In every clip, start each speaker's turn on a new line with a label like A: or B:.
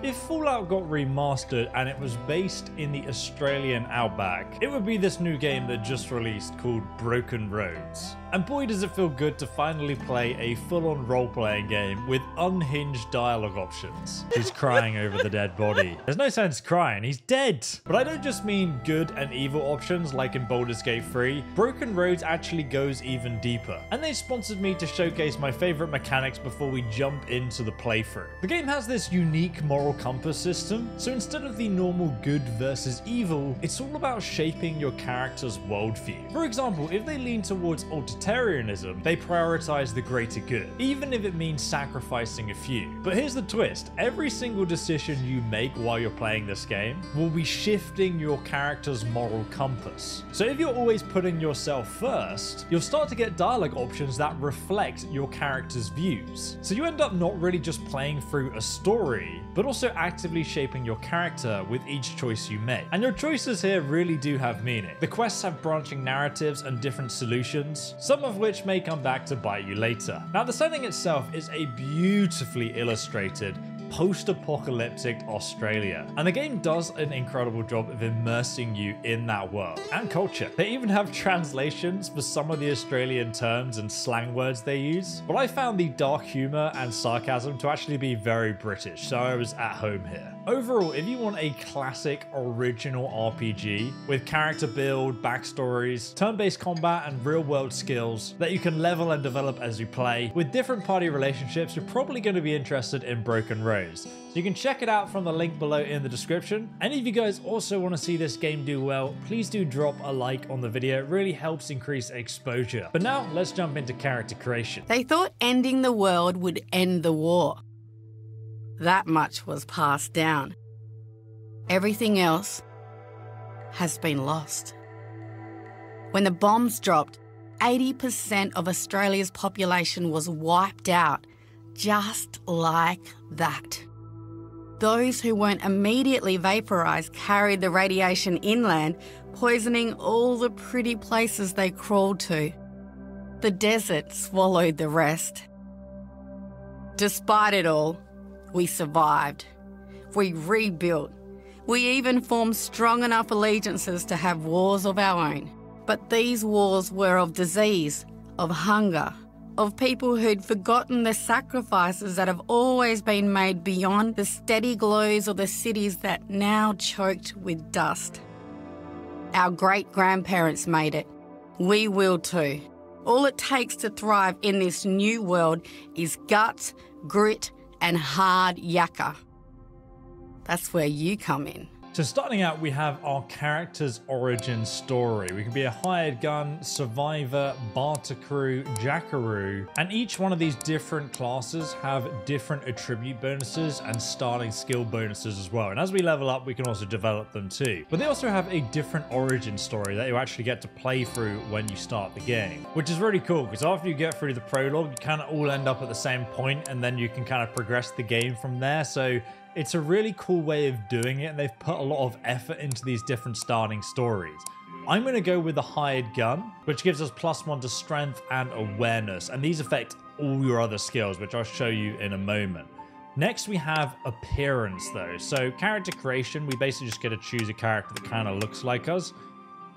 A: If Fallout got remastered and it was based in the Australian outback, it would be this new game that just released called Broken Roads. And boy does it feel good to finally play a full-on role-playing game with unhinged dialogue options. He's crying over the dead body. There's no sense crying, he's dead! But I don't just mean good and evil options like in Baldur's Gate 3. Broken Roads actually goes even deeper. And they sponsored me to showcase my favorite mechanics before we jump into the playthrough. The game has this unique moral compass system, so instead of the normal good versus evil, it's all about shaping your character's worldview. For example, if they lean towards authoritarianism, they prioritize the greater good, even if it means sacrificing a few. But here's the twist, every single decision you make while you're playing this game will be shifting your character's moral compass. So if you're always putting yourself first, you'll start to get dialogue options that reflect your character's views. So you end up not really just playing through a story, but also actively shaping your character with each choice you make. And your choices here really do have meaning. The quests have branching narratives and different solutions, some of which may come back to bite you later. Now, the setting itself is a beautifully illustrated post-apocalyptic Australia, and the game does an incredible job of immersing you in that world and culture. They even have translations for some of the Australian terms and slang words they use, but I found the dark humor and sarcasm to actually be very British, so I was at home here. Overall, if you want a classic original RPG with character build, backstories, turn-based combat, and real-world skills that you can level and develop as you play, with different party relationships, you're probably going to be interested in Broken Roads. So you can check it out from the link below in the description. And if you guys also want to see this game do well, please do drop a like on the video. It really helps increase exposure. But now let's jump into character creation.
B: They thought ending the world would end the war. That much was passed down. Everything else has been lost. When the bombs dropped, 80% of Australia's population was wiped out, just like that. Those who weren't immediately vaporised carried the radiation inland, poisoning all the pretty places they crawled to. The desert swallowed the rest. Despite it all, we survived. We rebuilt. We even formed strong enough allegiances to have wars of our own. But these wars were of disease, of hunger, of people who'd forgotten the sacrifices that have always been made beyond the steady glows of the cities that now choked with dust. Our great-grandparents made it. We will too. All it takes to thrive in this new world is guts, grit, and hard yakka. That's where you come in.
A: So starting out, we have our character's origin story. We can be a hired gun, survivor, barter crew, jackaroo, and each one of these different classes have different attribute bonuses and starting skill bonuses as well. And as we level up, we can also develop them too. But they also have a different origin story that you actually get to play through when you start the game, which is really cool because after you get through the prologue, you kind of all end up at the same point and then you can kind of progress the game from there. So it's a really cool way of doing it, and they've put a lot of effort into these different starting stories. I'm going to go with the hired gun, which gives us +1 to strength and awareness, and these affect all your other skills, which I'll show you in a moment. Next, we have appearance, though. So character creation, we basically just get to choose a character that kind of looks like us.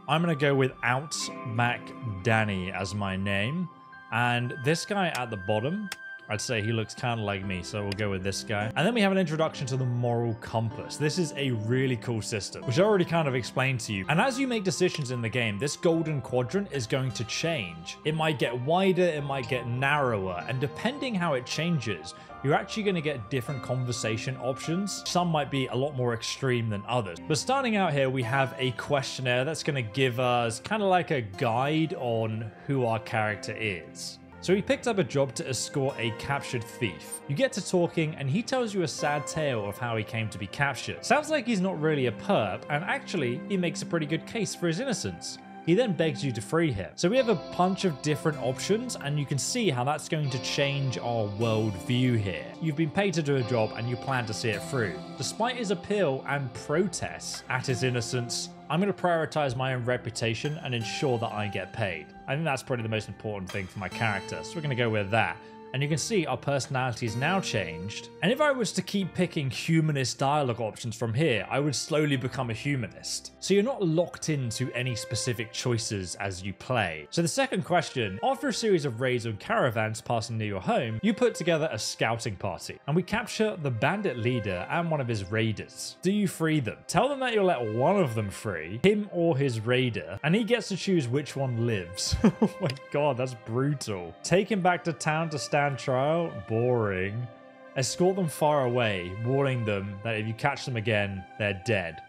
A: I'm going to go with Outback Danny as my name, and this guy at the bottom, I'd say he looks kind of like me, so we'll go with this guy. And then we have an introduction to the moral compass. This is a really cool system, which I already kind of explained to you. And as you make decisions in the game, this golden quadrant is going to change. It might get wider, it might get narrower, and depending how it changes, you're actually going to get different conversation options. Some might be a lot more extreme than others. But starting out here, we have a questionnaire that's going to give us kind of like a guide on who our character is. So he picked up a job to escort a captured thief. You get to talking and he tells you a sad tale of how he came to be captured. Sounds like he's not really a perp, and actually he makes a pretty good case for his innocence. He then begs you to free him. So we have a bunch of different options, and you can see how that's going to change our world view here. You've been paid to do a job and you plan to see it through. Despite his appeal and protests at his innocence, I'm going to prioritize my own reputation and ensure that I get paid. I think that's probably the most important thing for my character, so we're going to go with that. And you can see our personality is now changed. And if I was to keep picking humanist dialogue options from here, I would slowly become a humanist. So you're not locked into any specific choices as you play. So the second question, after a series of raids on caravans passing near your home, you put together a scouting party. And we capture the bandit leader and one of his raiders. Do you free them? Tell them that you'll let one of them free, him or his raider, and he gets to choose which one lives. Oh my god, that's brutal. Take him back to town to stand trial? Boring. Escort them far away, warning them that if you catch them again, they're dead.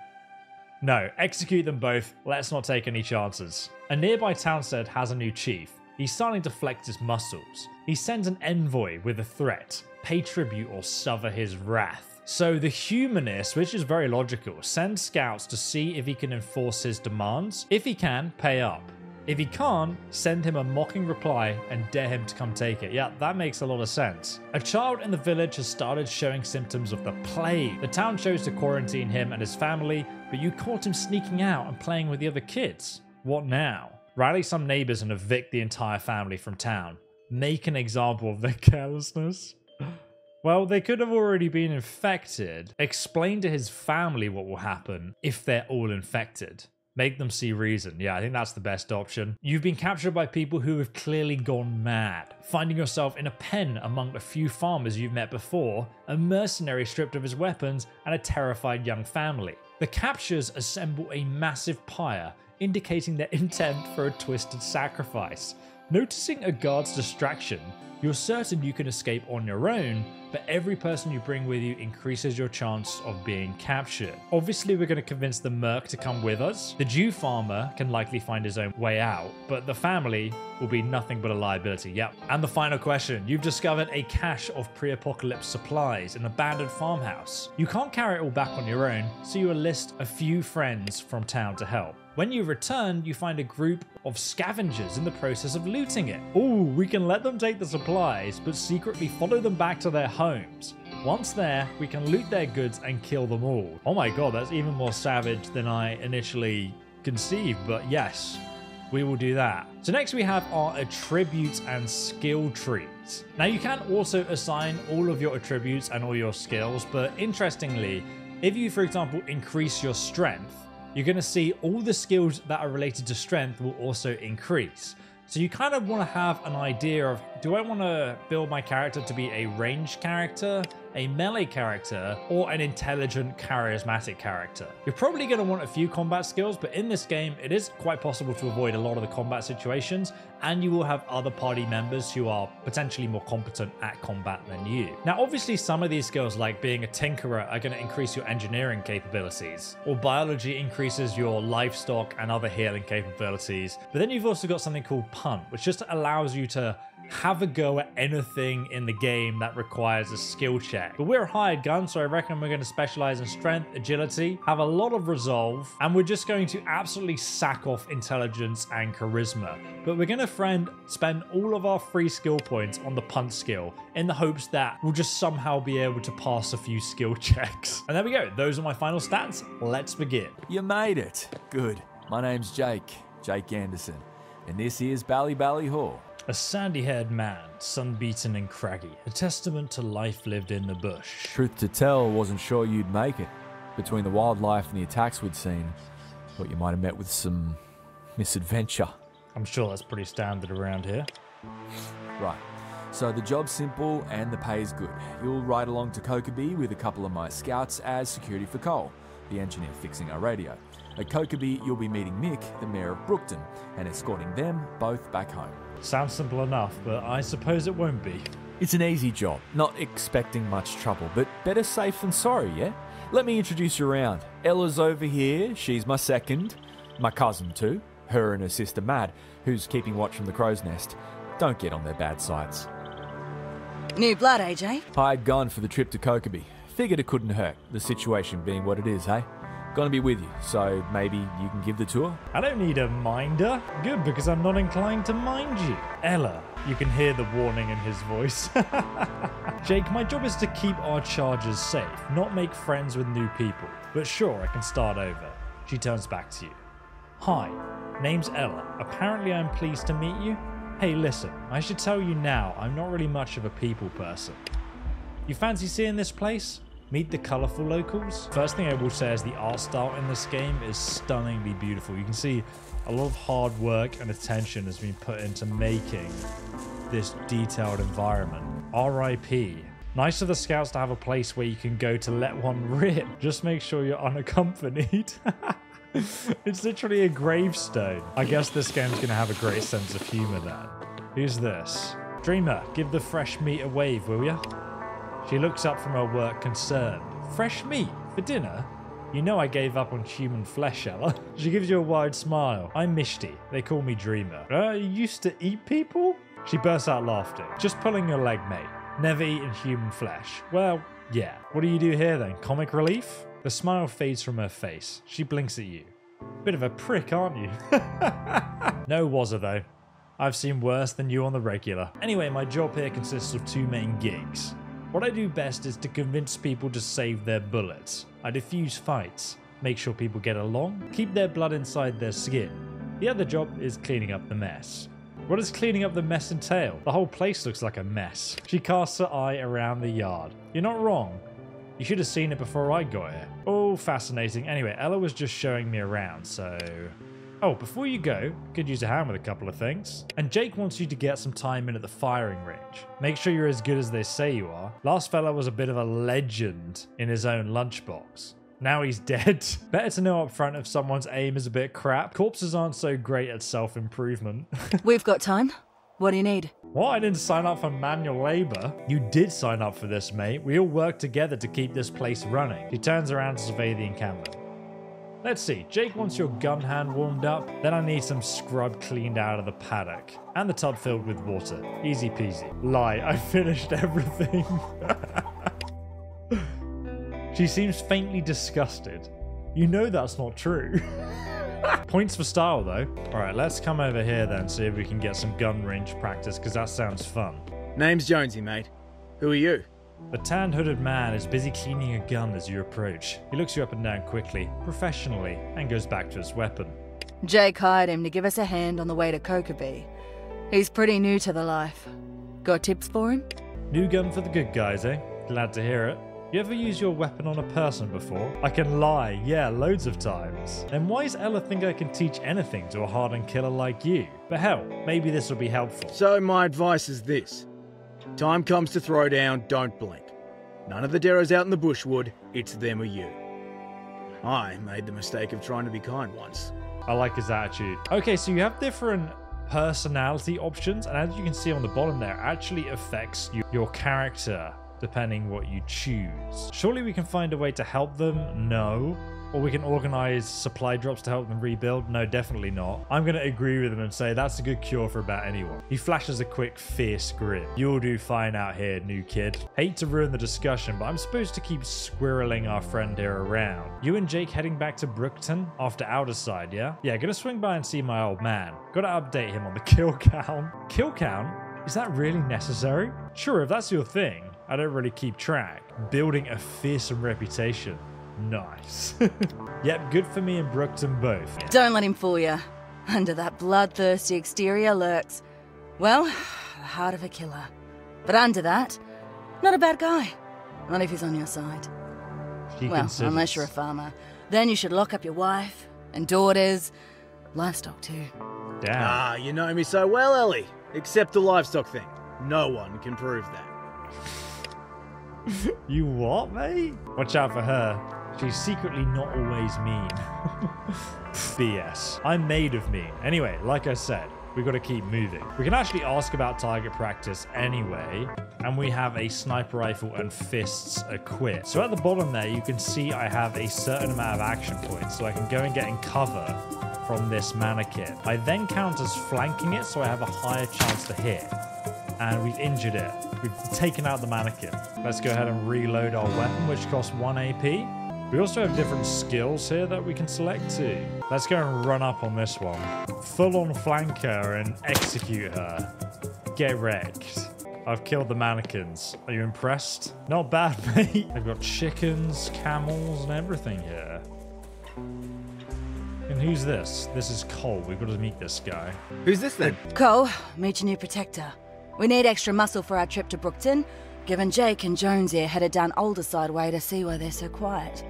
A: No, execute them both. Let's not take any chances. A nearby townstead has a new chief. He's starting to flex his muscles. He sends an envoy with a threat. Pay tribute or suffer his wrath. So the humanist, which is very logical, sends scouts to see if he can enforce his demands. If he can, pay up. If he can't, send him a mocking reply and dare him to come take it. Yeah, that makes a lot of sense. A child in the village has started showing symptoms of the plague. The town chose to quarantine him and his family, but you caught him sneaking out and playing with the other kids. What now? Rally some neighbors and evict the entire family from town. Make an example of their carelessness. Well, they could have already been infected. Explain to his family what will happen if they're all infected. Make them see reason. Yeah, I think that's the best option. You've been captured by people who have clearly gone mad. Finding yourself in a pen among a few farmers you've met before, a mercenary stripped of his weapons, and a terrified young family. The captures assemble a massive pyre, indicating their intent for a twisted sacrifice. Noticing a guard's distraction, you're certain you can escape on your own, but every person you bring with you increases your chance of being captured. Obviously, we're going to convince the merc to come with us. The Jew farmer can likely find his own way out, but the family will be nothing but a liability. Yep. And the final question. You've discovered a cache of pre-apocalypse supplies in an abandoned farmhouse. You can't carry it all back on your own, so you enlist a few friends from town to help. When you return, you find a group of scavengers in the process of looting it. Ooh, we can let them take the supplies, but secretly follow them back to their homes. Once there, we can loot their goods and kill them all. Oh my god, that's even more savage than I initially conceived, but yes, we will do that. So next we have our attributes and skill trees. Now you can also assign all of your attributes and all your skills, but interestingly, if you, for example, increase your strength, you're going to see all the skills that are related to strength will also increase. So you kind of want to have an idea of, do I want to build my character to be a ranged character, a melee character, or an intelligent, charismatic character? You're probably going to want a few combat skills, but in this game, it is quite possible to avoid a lot of the combat situations, and you will have other party members who are potentially more competent at combat than you. Now, obviously, some of these skills, like being a tinkerer, are going to increase your engineering capabilities, or biology increases your livestock and other healing capabilities. But then you've also got something called punt, which just allows you to have a go at anything in the game that requires a skill check. But we're a hired gun, so I reckon we're going to specialize in strength, agility, have a lot of resolve, and we're just going to absolutely sack off intelligence and charisma. But we're going to spend all of our free skill points on the punt skill in the hopes that we'll just somehow be able to pass a few skill checks. And there we go. Those are my final stats. Let's begin.
C: You made it. Good. My name's Jake Anderson, and this is Bally Hall.
A: A sandy-haired man, sun-beaten and craggy, a testament to life lived in the bush.
C: Truth to tell, wasn't sure you'd make it. Between the wildlife and the attacks we'd seen, thought you might have met with some misadventure.
A: I'm sure that's pretty standard around here.
C: Right. So the job's simple and the pay's good. You'll ride along to Kokeby with a couple of my scouts as security for Cole, the engineer fixing our radio. At Kokeby, you'll be meeting Mick, the mayor of Brookton, and escorting them both back home.
A: Sounds simple enough, but I suppose it won't be.
C: It's an easy job, not expecting much trouble, but better safe than sorry, yeah? Let me introduce you around. Ella's over here, she's my second. My cousin too, her and her sister Mad, who's keeping watch from the crow's nest. Don't get on their bad sides.
D: New blood, AJ?
C: Hired gun for the trip to Kokeby. Figured it couldn't hurt, the situation being what it is, hey? Gonna be with you, so maybe you can give the tour?
A: I don't need a minder. Good, because I'm not inclined to mind you. Ella, you can hear the warning in his voice. Jake, my job is to keep our charges safe, not make friends with new people. But sure, I can start over. She turns back to you. Hi, name's Ella. Apparently I'm pleased to meet you. Hey, listen, I should tell you now, I'm not really much of a people person. You fancy seeing this place? Meet the colourful locals? First thing I will say is the art style in this game is stunningly beautiful. You can see a lot of hard work and attention has been put into making this detailed environment. R.I.P. Nice of the scouts to have a place where you can go to let one rip. Just make sure you're unaccompanied. It's literally a gravestone. I guess this game's going to have a great sense of humour then. Who's this? Dreamer, give the fresh meat a wave, will ya? She looks up from her work concerned. Fresh meat? For dinner? You know I gave up on human flesh, Ella. She gives you a wide smile. I'm Mishti. They call me Dreamer. You used to eat people? She bursts out laughing. Just pulling your leg, mate. Never eaten human flesh. Well, yeah. What do you do here then? Comic relief? The smile fades from her face. She blinks at you. Bit of a prick, aren't you? No wazza though. I've seen worse than you on the regular. Anyway, my job here consists of two main gigs. What I do best is to convince people to save their bullets. I defuse fights, make sure people get along, keep their blood inside their skin. The other job is cleaning up the mess. What does cleaning up the mess entail? The whole place looks like a mess. She casts her eye around the yard. You're not wrong. You should have seen it before I got here. Oh, fascinating. Anyway, Ella was just showing me around, so... Oh, before you go, could use a hand with a couple of things. And Jake wants you to get some time in at the firing range. Make sure you're as good as they say you are. Last fella was a bit of a legend in his own lunchbox. Now he's dead. Better to know up front if someone's aim is a bit crap. Corpses aren't so great at self-improvement.
D: We've got time. What do you need?
A: What? I didn't sign up for manual labor. You did sign up for this, mate. We all work together to keep this place running. She turns around to survey the encampment. Let's see, Jake wants your gun hand warmed up, then I need some scrub cleaned out of the paddock, and the tub filled with water. Easy peasy. Lie, I finished everything. She seems faintly disgusted. You know that's not true. Points for style though. Alright, let's come over here then, see if we can get some gun range practice, because that sounds fun.
E: Name's Jonesy, mate. Who are you?
A: The tan hooded man is busy cleaning a gun as you approach. He looks you up and down quickly, professionally, and goes back to his weapon.
D: Jake hired him to give us a hand on the way to Kokobee. He's pretty new to the life. Got tips for him?
A: New gun for the good guys, eh? Glad to hear it. You ever use your weapon on a person before? I can lie, yeah, loads of times. Then why does Ella think I can teach anything to a hardened killer like you? But hell, maybe this will be helpful.
E: So my advice is this. Time comes to throw down, don't blink. None of the Derros out in the bush would, it's them or you. I made the mistake of trying to be kind once.
A: I like his attitude. Okay, so you have different personality options, and as you can see on the bottom there, it actually affects your character depending what you choose. Surely we can find a way to help them? No. Or we can organize supply drops to help them rebuild? No, definitely not. I'm going to agree with him and say that's a good cure for about anyone. He flashes a quick, fierce grin. You'll do fine out here, new kid. Hate to ruin the discussion, but I'm supposed to keep squirreling our friend here around. You and Jake heading back to Brookton after Outerside, yeah? Yeah, gonna swing by and see my old man. Gotta update him on the kill count. Kill count? Is that really necessary? Sure, if that's your thing. I don't really keep track. Building a fearsome reputation. Nice. Yep, good for me and Brookton both.
D: Don't let him fool you. Under that bloodthirsty exterior lurks, well, the heart of a killer. But under that, not a bad guy. Not if he's on your side. Well, unless you're a farmer. Then you should lock up your wife and daughters, livestock too.
A: Damn.
E: Ah, you know me so well, Ellie. Except the livestock thing. No one can prove that.
A: You what, mate? Watch out for her. She's secretly not always mean. BS. I'm made of mean. Anyway, like I said, we got to keep moving. We can actually ask about target practice anyway, and we have a sniper rifle and fists equipped. So at the bottom there, you can see I have a certain amount of action points, so I can go and get in cover from this mannequin. I then count as flanking it, so I have a higher chance to hit. And we've injured it. We've taken out the mannequin. Let's go ahead and reload our weapon, which costs 1 AP. We also have different skills here that we can select too. Let's go and run up on this one. Full on flank her and execute her. Get wrecked. I've killed the mannequins. Are you impressed? Not bad, mate. I've got chickens, camels, and everything here. And who's this? This is Cole. We've got to meet this guy.
E: Who's this then?
D: Cole, meet your new protector. We need extra muscle for our trip to Brookton, given Jake and Jones here headed down Alderside way to see why they're so quiet.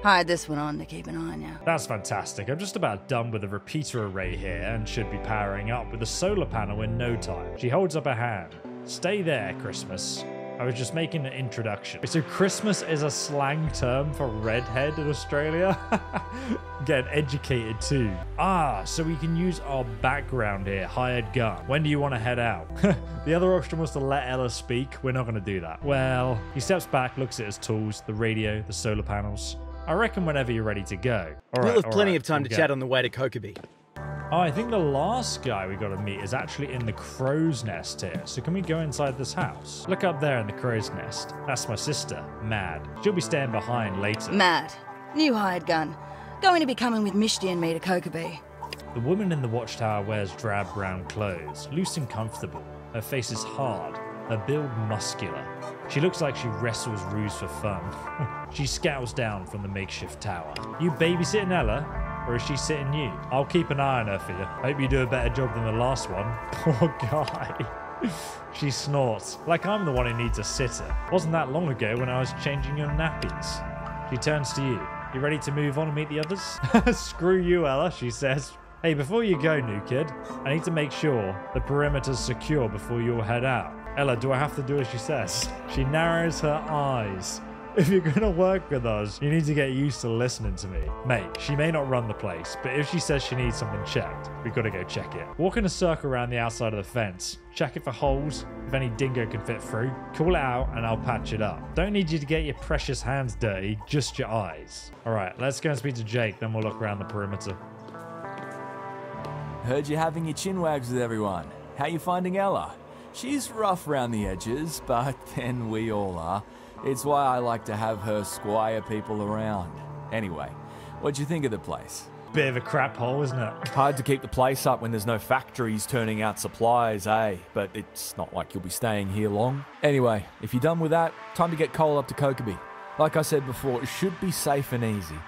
D: Hired this one on to keep an eye on you.
A: That's fantastic. I'm just about done with the repeater array here and should be powering up with a solar panel in no time. She holds up a hand. Stay there, Christmas. I was just making an introduction. So Christmas is a slang term for redhead in Australia? Getting educated too. Ah, so we can use our background here, hired gun. When do you want to head out? The other option was to let Ella speak. We're not going to do that. Well, he steps back, looks at his tools, the radio, the solar panels. I reckon whenever you're ready to go.
E: We'll have plenty of time to chat on the way to Kokeby.
A: Oh, I think the last guy we got to meet is actually in the crow's nest here. So can we go inside this house? Look up there in the crow's nest. That's my sister, Mad. She'll be staying behind later.
D: Mad, new hired gun. Going to be coming with Mishti and me to Kokeby.
A: The woman in the watchtower wears drab brown clothes, loose and comfortable. Her face is hard, her build muscular. She looks like she wrestles roos for fun. She scowls down from the makeshift tower. You babysitting Ella? Or is she sitting you? I'll keep an eye on her for you. Hope you do a better job than the last one. Poor guy. She snorts, like I'm the one who needs a sitter. Wasn't that long ago when I was changing your nappies. She turns to you. You ready to move on and meet the others? Screw you, Ella, she says. Hey, before you go, new kid, I need to make sure the perimeter's secure before you all head out. Ella, do I have to do as she says? She narrows her eyes. If you're going to work with us, you need to get used to listening to me. Mate, she may not run the place, but if she says she needs something checked, we've got to go check it. Walk in a circle around the outside of the fence. Check it for holes, if any dingo can fit through. Call it out and I'll patch it up. Don't need you to get your precious hands dirty, just your eyes. Alright, let's go and speak to Jake, then we'll look around the perimeter.
C: Heard you having your chin wags with everyone. How you finding Ella? She's rough round the edges, but then we all are. It's why I like to have her squire people around. Anyway, what'd you think of the place?
A: Bit of a crap hole, isn't it?
C: Hard to keep the place up when there's no factories turning out supplies, eh? But it's not like you'll be staying here long. Anyway, if you're done with that, time to get Cole up to Kokeby. Like I said before, it should be safe and easy.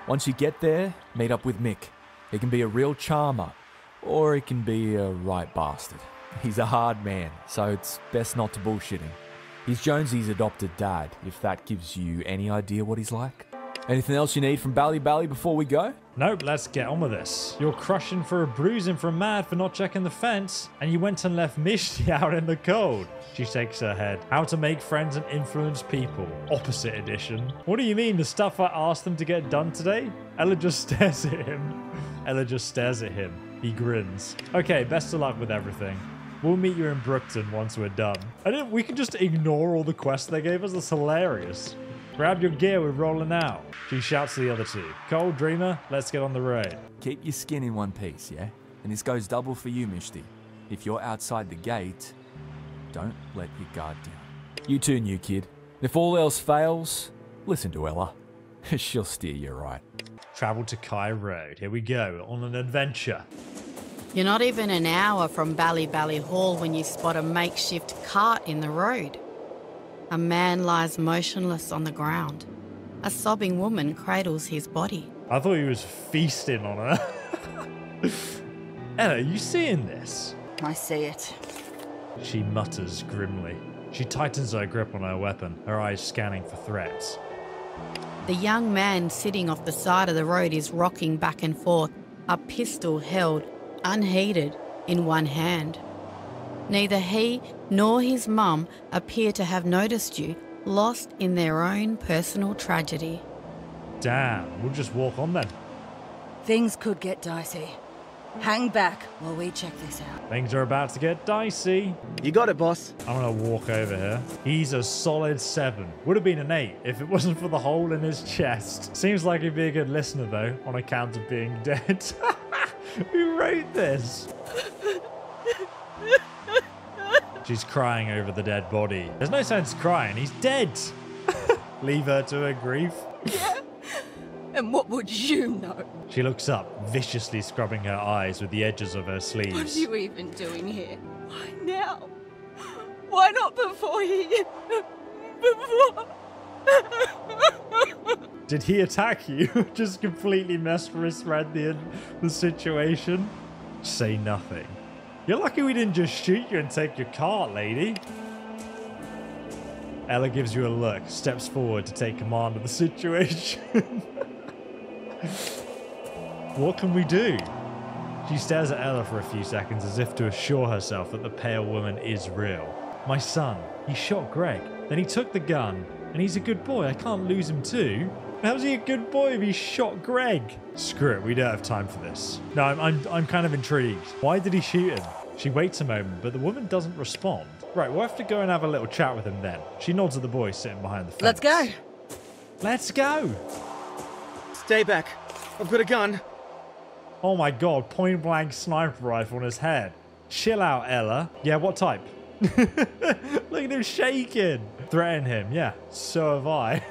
C: Once you get there, meet up with Mick. He can be a real charmer, or he can be a right bastard. He's a hard man, so it's best not to bullshit him. He's Jonesy's adopted dad, if that gives you any idea what he's like. Anything else you need from Bally before we go?
A: Nope, let's get on with this. You're crushing for a bruising from Mad for not checking the fence, and you went and left Mishti out in the cold. She shakes her head. How to make friends and influence people. Opposite edition. What do you mean, the stuff I asked them to get done today? Ella just stares at him. He grins. Okay, best of luck with everything. We'll meet you in Brookton once we're done. We can just ignore all the quests they gave us. That's hilarious. Grab your gear, we're rolling out. She shouts to the other two. Cole, Dreamer, let's get on the road.
C: Keep your skin in one piece, yeah? And this goes double for you, Mishti. If you're outside the gate, don't let your guard down. You too, new kid. If all else fails, listen to Ella. She'll steer you right.
A: Travel to Kai Road. Here we go, on an adventure.
B: You're not even an hour from Bally Hall when you spot a makeshift cart in the road. A man lies motionless on the ground. A sobbing woman cradles his body.
A: I thought he was feasting on her. Ella, are you seeing this?
D: I see it.
A: She mutters grimly. She tightens her grip on her weapon, her eyes scanning for threats.
B: The young man sitting off the side of the road is rocking back and forth, a pistol held, unheeded, in one hand. Neither he nor his mum appear to have noticed you, lost in their own personal tragedy.
A: Damn, we'll just walk on then.
D: Things could get dicey. Hang back while we check this out.
A: Things are about to get dicey.
E: You got it, boss.
A: I'm gonna walk over here. He's a solid 7. Would have been an 8 if it wasn't for the hole in his chest. Seems like he'd be a good listener though, on account of being dead. Who wrote this? She's crying over the dead body. There's no sense crying, he's dead. Leave her to her grief.
D: Yeah? And what would you know?
A: She looks up, viciously scrubbing her eyes with the edges of her sleeves.
D: What are you even doing here? Why now? Why not before he... before...
A: Did he attack you? Just completely misread the situation? Say nothing. You're lucky we didn't just shoot you and take your cart, lady. Ella gives you a look, steps forward to take command of the situation. What can we do? She stares at Ella for a few seconds as if to assure herself that the pale woman is real. My son, he shot Greg, then he took the gun, and he's a good boy. I can't lose him too. How's he a good boy if he shot Greg? Screw it, we don't have time for this. No, I'm kind of intrigued. Why did he shoot him? She waits a moment, but the woman doesn't respond. Right, we'll have to go and have a little chat with him then. She nods at the boy sitting behind the fence.
D: Let's go.
A: Let's go.
E: Stay back. I've got a gun.
A: Oh my god, point blank sniper rifle on his head. Chill out, Ella. Yeah, what type? Look at him shaking. Threaten him. Yeah, so have I.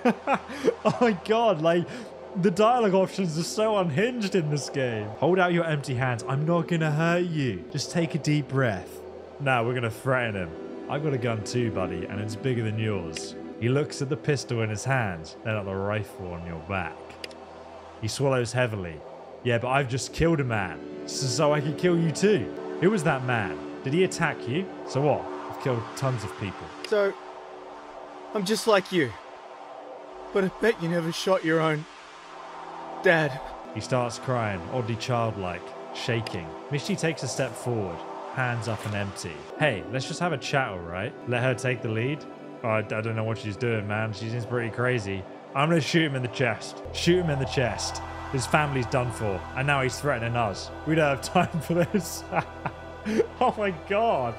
A: Oh my god, like, the dialogue options are so unhinged in this game. Hold out your empty hands. I'm not gonna hurt you. Just take a deep breath. Now we're gonna threaten him. I got a gun too, buddy, and it's bigger than yours. He looks at the pistol in his hand, then at the rifle on your back. He swallows heavily. Yeah, but I've just killed a man, so I could kill you too. Who was that man? Did he attack you? So what? I've killed tons of people.
E: So, I'm just like you. But I bet you never shot your own dad.
A: He starts crying, oddly childlike, shaking. Misty takes a step forward, hands up and empty. Hey, let's just have a chat, alright? Let her take the lead? Oh, I don't know what she's doing, man. She seems pretty crazy. I'm gonna shoot him in the chest. Shoot him in the chest. His family's done for, and now he's threatening us. We don't have time for this. Oh my god.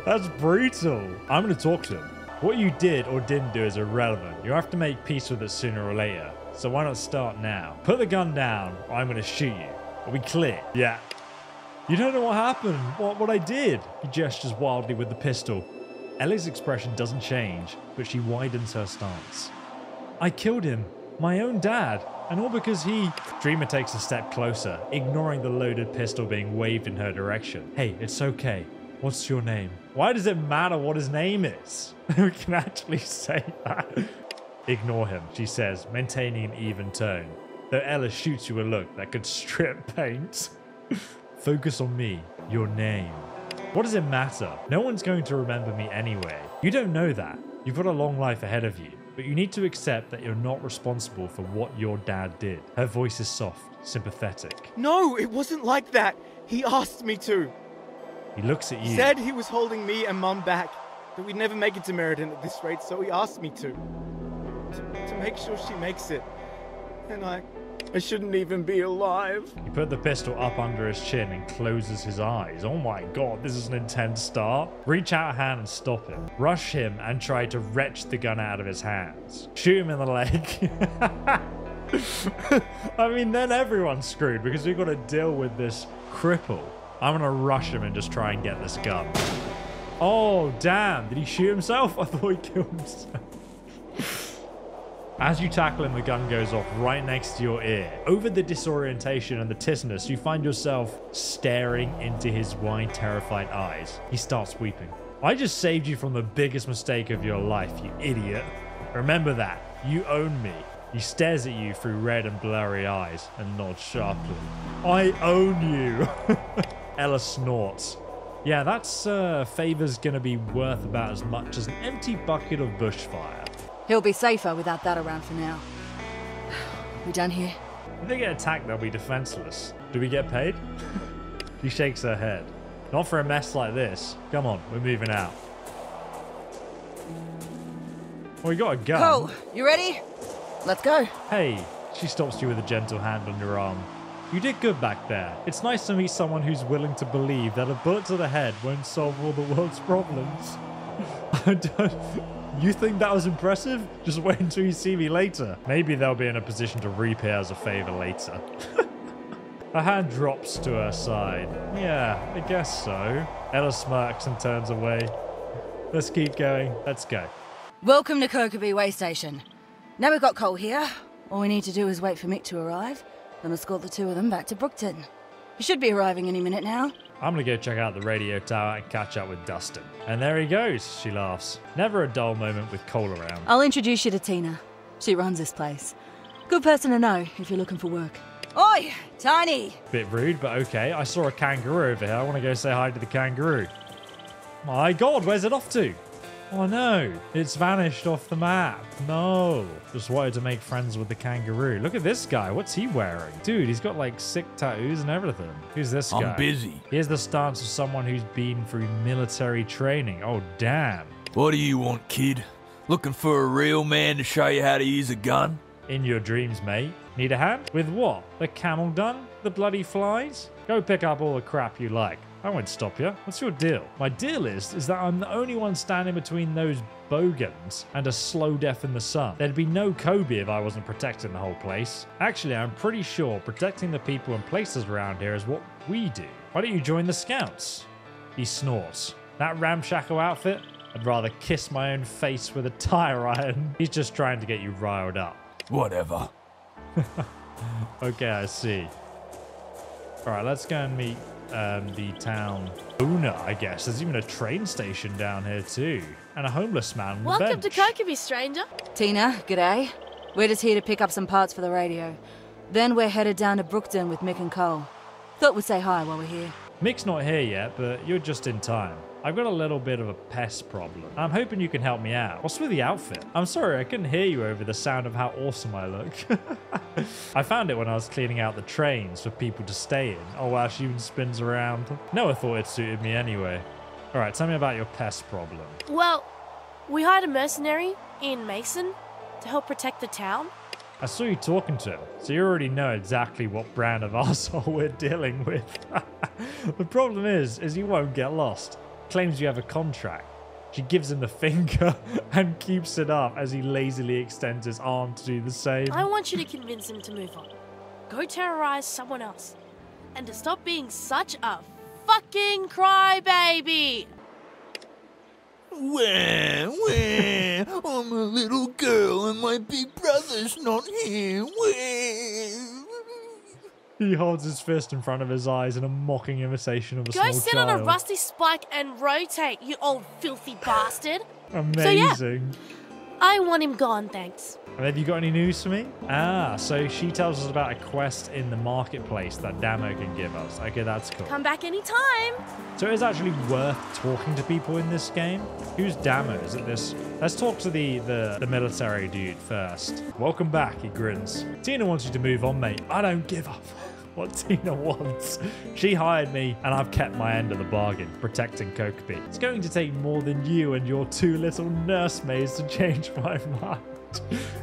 A: That's brutal. I'm gonna talk to him. What you did or didn't do is irrelevant. You have to make peace with it sooner or later. So why not start now? Put the gun down, or I'm gonna shoot you. Are we clear? Yeah. You don't know what happened, what I did. He gestures wildly with the pistol. Ellie's expression doesn't change, but she widens her stance. I killed him, my own dad, and all because he... Dreamer takes a step closer, ignoring the loaded pistol being waved in her direction. Hey, it's okay. What's your name? Why does it matter what his name is? We can actually say that. Ignore him, she says, maintaining an even tone. Though Ella shoots you a look that could strip paint. Focus on me, your name. What does it matter? No one's going to remember me anyway. You don't know that. You've got a long life ahead of you. But you need to accept that you're not responsible for what your dad did. Her voice is soft, sympathetic.
E: No, it wasn't like that. He asked me to.
A: He looks at you.
E: Said he was holding me and Mum back. That we'd never make it to Meriden at this rate, so he asked me to make sure she makes it. And I shouldn't even be alive.
A: He put the pistol up under his chin and closes his eyes. Oh my god, this is an intense start. Reach out a hand and stop him. Rush him and try to wrench the gun out of his hands. Shoot him in the leg. I mean, then everyone's screwed because we've got to deal with this cripple. I'm gonna rush him and just try and get this gun. Oh, damn. Did he shoot himself? I thought he killed himself. As you tackle him, the gun goes off right next to your ear. Over the disorientation and the tissiness, you find yourself staring into his wide, terrified eyes. He starts weeping. I just saved you from the biggest mistake of your life, you idiot. Remember that. You own me. He stares at you through red and blurry eyes and nods sharply. I own you. Ella snorts. Yeah, that's favor's gonna be worth about as much as an empty bucket of bushfire.
D: He'll be safer without that around for now. We done here?
A: If they get attacked, they'll be defenseless. Do we get paid? She shakes her head. Not for a mess like this. Come on, we're moving out. Well, we got a gun.
D: Cole, you ready? Let's go.
A: Hey, she stops you with a gentle hand on your arm. You did good back there. It's nice to meet someone who's willing to believe that a bullet to the head won't solve all the world's problems. You think that was impressive? Just wait until you see me later. Maybe they'll be in a position to repay as a favor later. Her hand drops to her side. Yeah, I guess so. Ella smirks and turns away. Let's keep going. Let's go.
D: Welcome to Kokobee Way Station. Now we've got Cole here. All we need to do is wait for Mick to arrive, then escort the two of them back to Brookton. He should be arriving any minute now.
A: I'm gonna go check out the radio tower and catch up with Dustin. And there he goes, she laughs. Never a dull moment with Cole around.
D: I'll introduce you to Tina. She runs this place. Good person to know if you're looking for work. Oi, Tiny!
A: Bit rude, but okay. I saw a kangaroo over here. I want to go say hi to the kangaroo. My God, where's it off to? Oh no, it's vanished off the map. No. Just wanted to make friends with the kangaroo. Look at this guy. What's he wearing? Dude, he's got like sick tattoos and everything. Who's this guy?
C: I'm busy.
A: Here's the stance of someone who's been through military training. Oh, damn.
C: What do you want, kid? Looking for a real man to show you how to use a gun?
A: In your dreams, mate. Need a hand? With what? The camel dung? The bloody flies? Go pick up all the crap you like. I won't stop you. What's your deal? My deal is that I'm the only one standing between those bogans and a slow death in the sun. There'd be no Kobe if I wasn't protecting the whole place. Actually, I'm pretty sure protecting the people and places around here is what we do. Why don't you join the scouts? He snorts. That ramshackle outfit? I'd rather kiss my own face with a tire iron. He's just trying to get you riled up.
C: Whatever.
A: Okay, I see. Alright, let's go and meet the town owner, I guess. There's even a train station down here too. And a homeless man on the
F: Welcome
A: bench.
F: to Kokobi, stranger.
D: Tina, g'day. We're just here to pick up some parts for the radio. Then we're headed down to Brookton with Mick and Cole. Thought we'd say hi while we're here.
A: Mick's not here yet, but you're just in time. I've got a little bit of a pest problem. I'm hoping you can help me out. What's with the outfit? I'm sorry, I couldn't hear you over the sound of how awesome I look. I found it when I was cleaning out the trains for people to stay in. Oh wow, she even spins around. Noah thought it suited me anyway. Alright, tell me about your pest problem.
F: Well, we hired a mercenary in Mason to help protect the town.
A: I saw you talking to him, so you already know exactly what brand of arsehole we're dealing with. The problem is he won't get lost. Claims you have a contract. She gives him the finger and keeps it up as he lazily extends his arm to do the same.
F: I want you to convince him to move on. Go terrorize someone else. And to stop being such a fucking crybaby.
C: Where? I'm a little girl and my big brother's not here. Where?
A: He holds his fist in front of his eyes in a mocking imitation of a small
F: Go
A: child.
F: sit on a rusty spike and rotate, you old filthy bastard.
A: Amazing.
F: I want him gone, thanks.
A: And have you got any news for me? So she tells us about a quest in the marketplace that Damo can give us. Okay, that's cool.
F: Come back anytime.
A: So it is actually worth talking to people in this game. Who's Damo? Is it this? Let's talk to the military dude first. Welcome back, he grins. Tina wants you to move on, mate. I don't give up what Tina wants. She hired me, and I've kept my end of the bargain, protecting Kokobi. It's going to take more than you and your two little nursemaids to change my mind.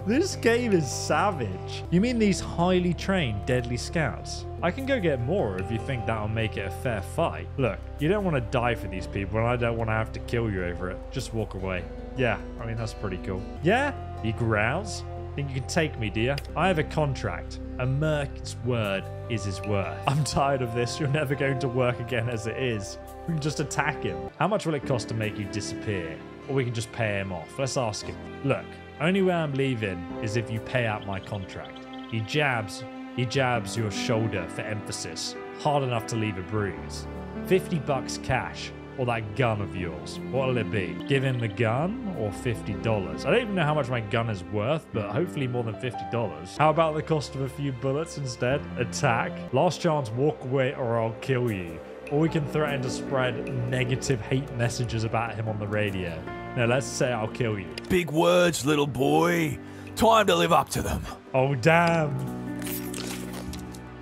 A: This game is savage. You mean these highly trained deadly scouts? I can go get more if you think that'll make it a fair fight. Look, you don't want to die for these people, and I don't want to have to kill you over it. Just walk away. Yeah, I mean, that's pretty cool. Yeah? He growls. Think you can take me, dear? I have a contract. A merc's word is his word. I'm tired of this. You're never going to work again as it is. We can just attack him. How much will it cost to make you disappear? Or we can just pay him off. Let's ask him. Look, only way I'm leaving is if you pay out my contract. He jabs your shoulder for emphasis, hard enough to leave a bruise. $50 cash, or that gun of yours. What'll it be? Give him the gun, or $50? I don't even know how much my gun is worth, but hopefully more than $50. How about the cost of a few bullets instead? Attack. Last chance, walk away or I'll kill you. Or we can threaten to spread negative hate messages about him on the radio. No, let's say I'll kill you.
C: Big words, little boy. Time to live up to them.
A: Oh, damn.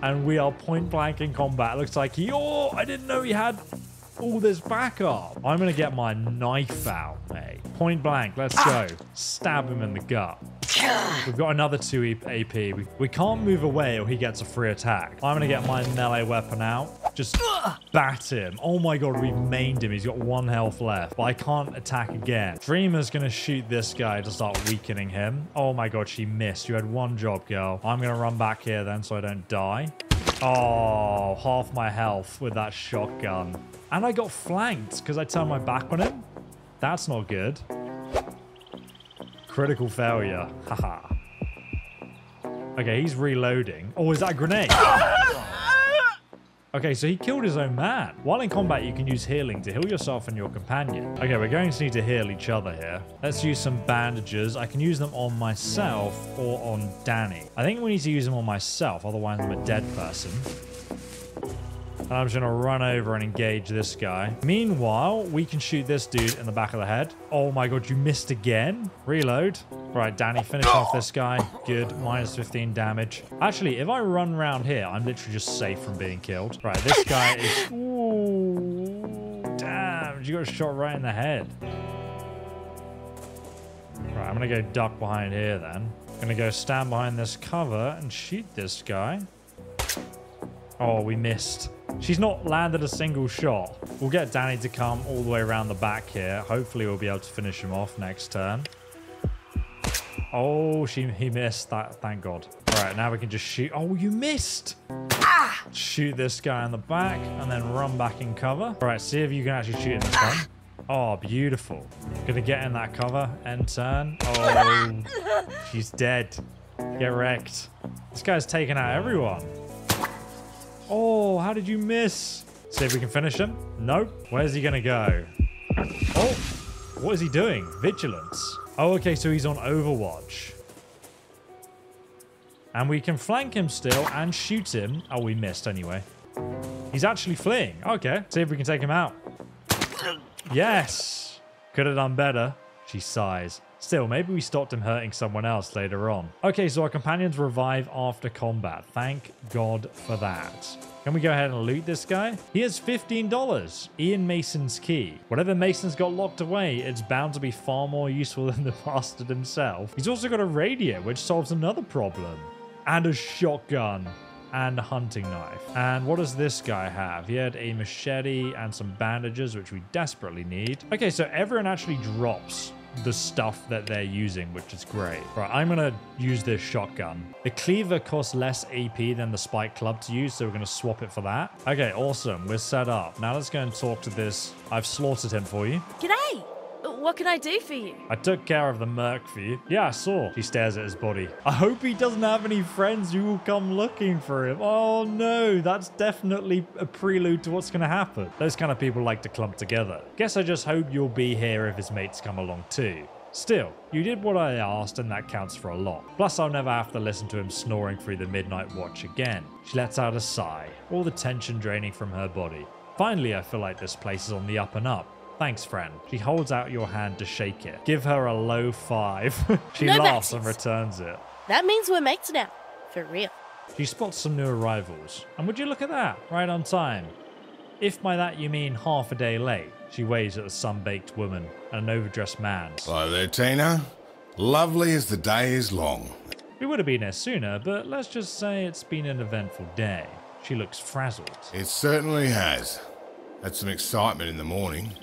A: And we are point blank in combat. Looks like I didn't know he had all this backup. I'm going to get my knife out, mate. Point blank, let's go. Stab him in the gut. We've got another 2 AP. We can't move away or he gets a free attack. I'm going to get my melee weapon out. Just bat him. Oh my god, we've mained him. He's got 1 health left, but I can't attack again. Dreamer's going to shoot this guy to start weakening him. Oh my god, she missed. You had 1 job, girl. I'm going to run back here then so I don't die. Oh, half my health with that shotgun. And I got flanked because I turned my back on him. That's not good. Critical failure. Haha. Okay, he's reloading. Oh, is that a grenade? Okay, so he killed his own man. While in combat, you can use healing to heal yourself and your companion. Okay, we're going to need to heal each other here. Let's use some bandages. I can use them on myself or on Danny. I think we need to use them on myself, otherwise I'm a dead person. And I'm just going to run over and engage this guy. Meanwhile, we can shoot this dude in the back of the head. Oh my god, you missed again. Reload. Right, Danny, finish off this guy. Good. Minus 15 damage. Actually, if I run around here, I'm literally just safe from being killed. Right, this guy is... Ooh, damn. You got shot right in the head. Right, I'm going to go duck behind here then. I'm going to go stand behind this cover and shoot this guy. Oh, we missed. She's not landed a single shot. We'll get Danny to come all the way around the back here. Hopefully we'll be able to finish him off next turn. Oh, he missed that. Thank God. All right, now we can just shoot. Oh, you missed. Shoot this guy in the back and then run back in cover. All right, see if you can actually shoot in this one. Oh, beautiful. Gonna get in that cover. End turn. Oh, she's dead. Get wrecked. This guy's taking out everyone. Oh, how did you miss? See if we can finish him. Nope. Where's he going to go? Oh, what is he doing? Vigilance. Oh, okay, so he's on Overwatch. And we can flank him still and shoot him. Oh, we missed anyway. He's actually fleeing. Okay, see if we can take him out. Yes. Could have done better. She sighs. Still, maybe we stopped him hurting someone else later on. Okay, so our companions revive after combat. Thank God for that. Can we go ahead and loot this guy? He has $15. Ian Mason's key. Whatever Mason's got locked away, it's bound to be far more useful than the bastard himself. He's also got a radio, which solves another problem. And a shotgun. And a hunting knife. And what does this guy have? He had a machete and some bandages, which we desperately need. Okay, so everyone actually drops the stuff that they're using, which is great. Right, I'm gonna use this shotgun. The cleaver costs less AP than the spike club to use, so we're gonna swap it for that. Okay, awesome. We're set up. Now let's go and talk to this. I've slaughtered him for you.
F: G'day! What can I do for you?
A: I took care of the merc for you. Yeah, I saw. She stares at his body. I hope he doesn't have any friends who will come looking for him. Oh no, that's definitely a prelude to what's going to happen. Those kind of people like to clump together. Guess I just hope you'll be here if his mates come along too. Still, you did what I asked and that counts for a lot. Plus, I'll never have to listen to him snoring through the midnight watch again. She lets out a sigh, all the tension draining from her body. Finally, I feel like this place is on the up and up. Thanks, friend. She holds out your hand to shake it. Give her a low 5. She
F: No
A: laughs
F: backsies.
A: and returns it.
F: That means we're mates now. For real.
A: She spots some new arrivals. And would you look at that? Right on time. If by that you mean half a day late. She waves at a sun-baked woman and an overdressed man.
G: Hello there, Tina. Lovely as the day is long.
A: We would have been here sooner, but let's just say it's been an eventful day. She looks frazzled.
G: It certainly has. Had some excitement in the morning.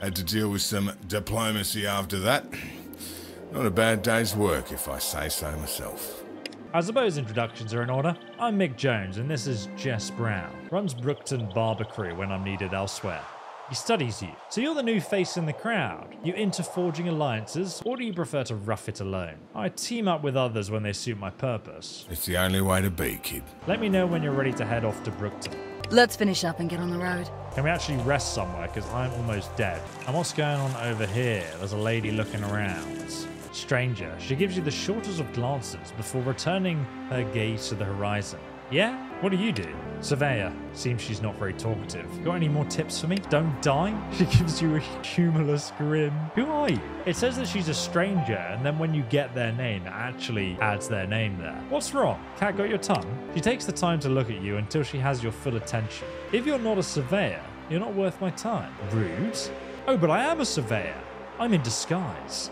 G: Had to deal with some diplomacy after that. Not a bad day's work, if I say so myself.
A: I suppose introductions are in order. I'm Mick Jones, and this is Jess Brown. Runs Brookton Barber Crew when I'm needed elsewhere. He studies you, so you're the new face in the crowd. You into forging alliances, or do you prefer to rough it alone? I team up with others when they suit my purpose.
G: It's the only way to be, kid.
A: Let me know when you're ready to head off to Brookton.
D: Let's finish up and get on the road.
A: Can we actually rest somewhere, because I'm almost dead. And what's going on over here? There's a lady looking around. Stranger. She gives you the shortest of glances before returning her gaze to the horizon. Yeah? What do you do? Surveyor. Seems she's not very talkative. Got any more tips for me? Don't die? She gives you a humorless grin. Who are you? It says that she's a stranger, and then when you get their name, it actually adds their name there. What's wrong? Cat got your tongue? She takes the time to look at you until she has your full attention. If you're not a surveyor, you're not worth my time. Rude. Oh, but I am a surveyor. I'm in disguise.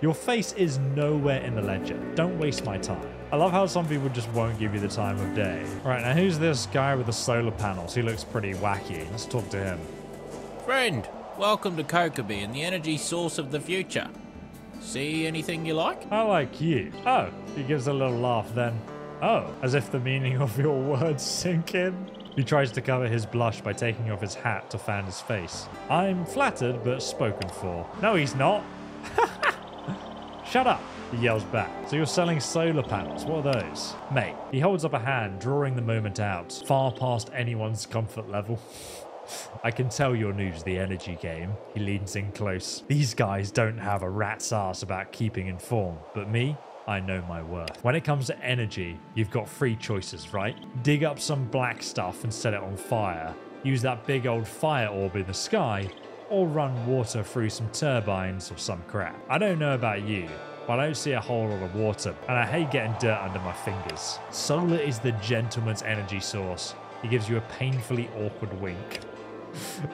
A: Your face is nowhere in the ledger. Don't waste my time. I love how some people just won't give you the time of day. Right, now who's this guy with the solar panels? He looks pretty wacky. Let's talk to him.
H: Friend, welcome to Kokobi and the energy source of the future. See anything you like?
A: I like you. Oh, he gives a little laugh then. Oh, as if the meaning of your words sink in. He tries to cover his blush by taking off his hat to fan his face. I'm flattered, but spoken for. No, he's not. Shut up, he yells back. So you're selling solar panels, what are those? Mate, he holds up a hand, drawing the moment out, far past anyone's comfort level. I can tell you're new to the energy game. He leans in close. These guys don't have a rat's ass about keeping informed, but me, I know my worth. When it comes to energy, you've got 3 choices, right? Dig up some black stuff and set it on fire, use that big old fire orb in the sky, or run water through some turbines or some crap. I don't know about you, but I don't see a whole lot of water, and I hate getting dirt under my fingers. Solar is the gentleman's energy source. He gives you a painfully awkward wink.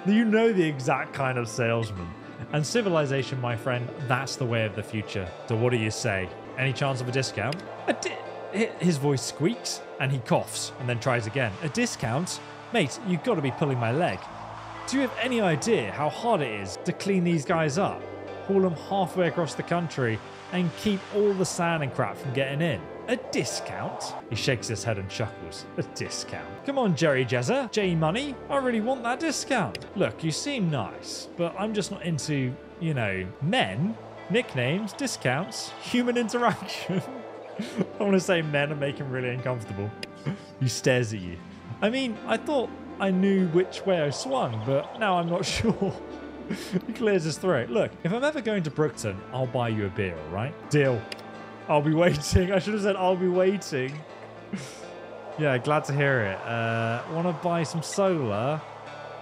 A: You know the exact kind of salesman. And civilization, my friend, that's the way of the future. So what do you say? Any chance of a discount? His voice squeaks, and he coughs, and then tries again. A discount? Mate, you've got to be pulling my leg. Do you have any idea how hard it is to clean these guys up? Haul them halfway across the country, and keep all the sand and crap from getting in? A discount? He shakes his head and chuckles. A discount? Come on, Jerry Jezza, J Money. I really want that discount. Look, you seem nice, but I'm just not into, you know, men, nicknames, discounts, human interaction. I want to say men and make him really uncomfortable. He stares at you. I mean, I thought I knew which way I swung, but now I'm not sure. He clears his throat. Look, if I'm ever going to Brookton, I'll buy you a beer, all right? Deal. I'll be waiting. I should have said I'll be waiting. Yeah, glad to hear it. Want to buy some solar?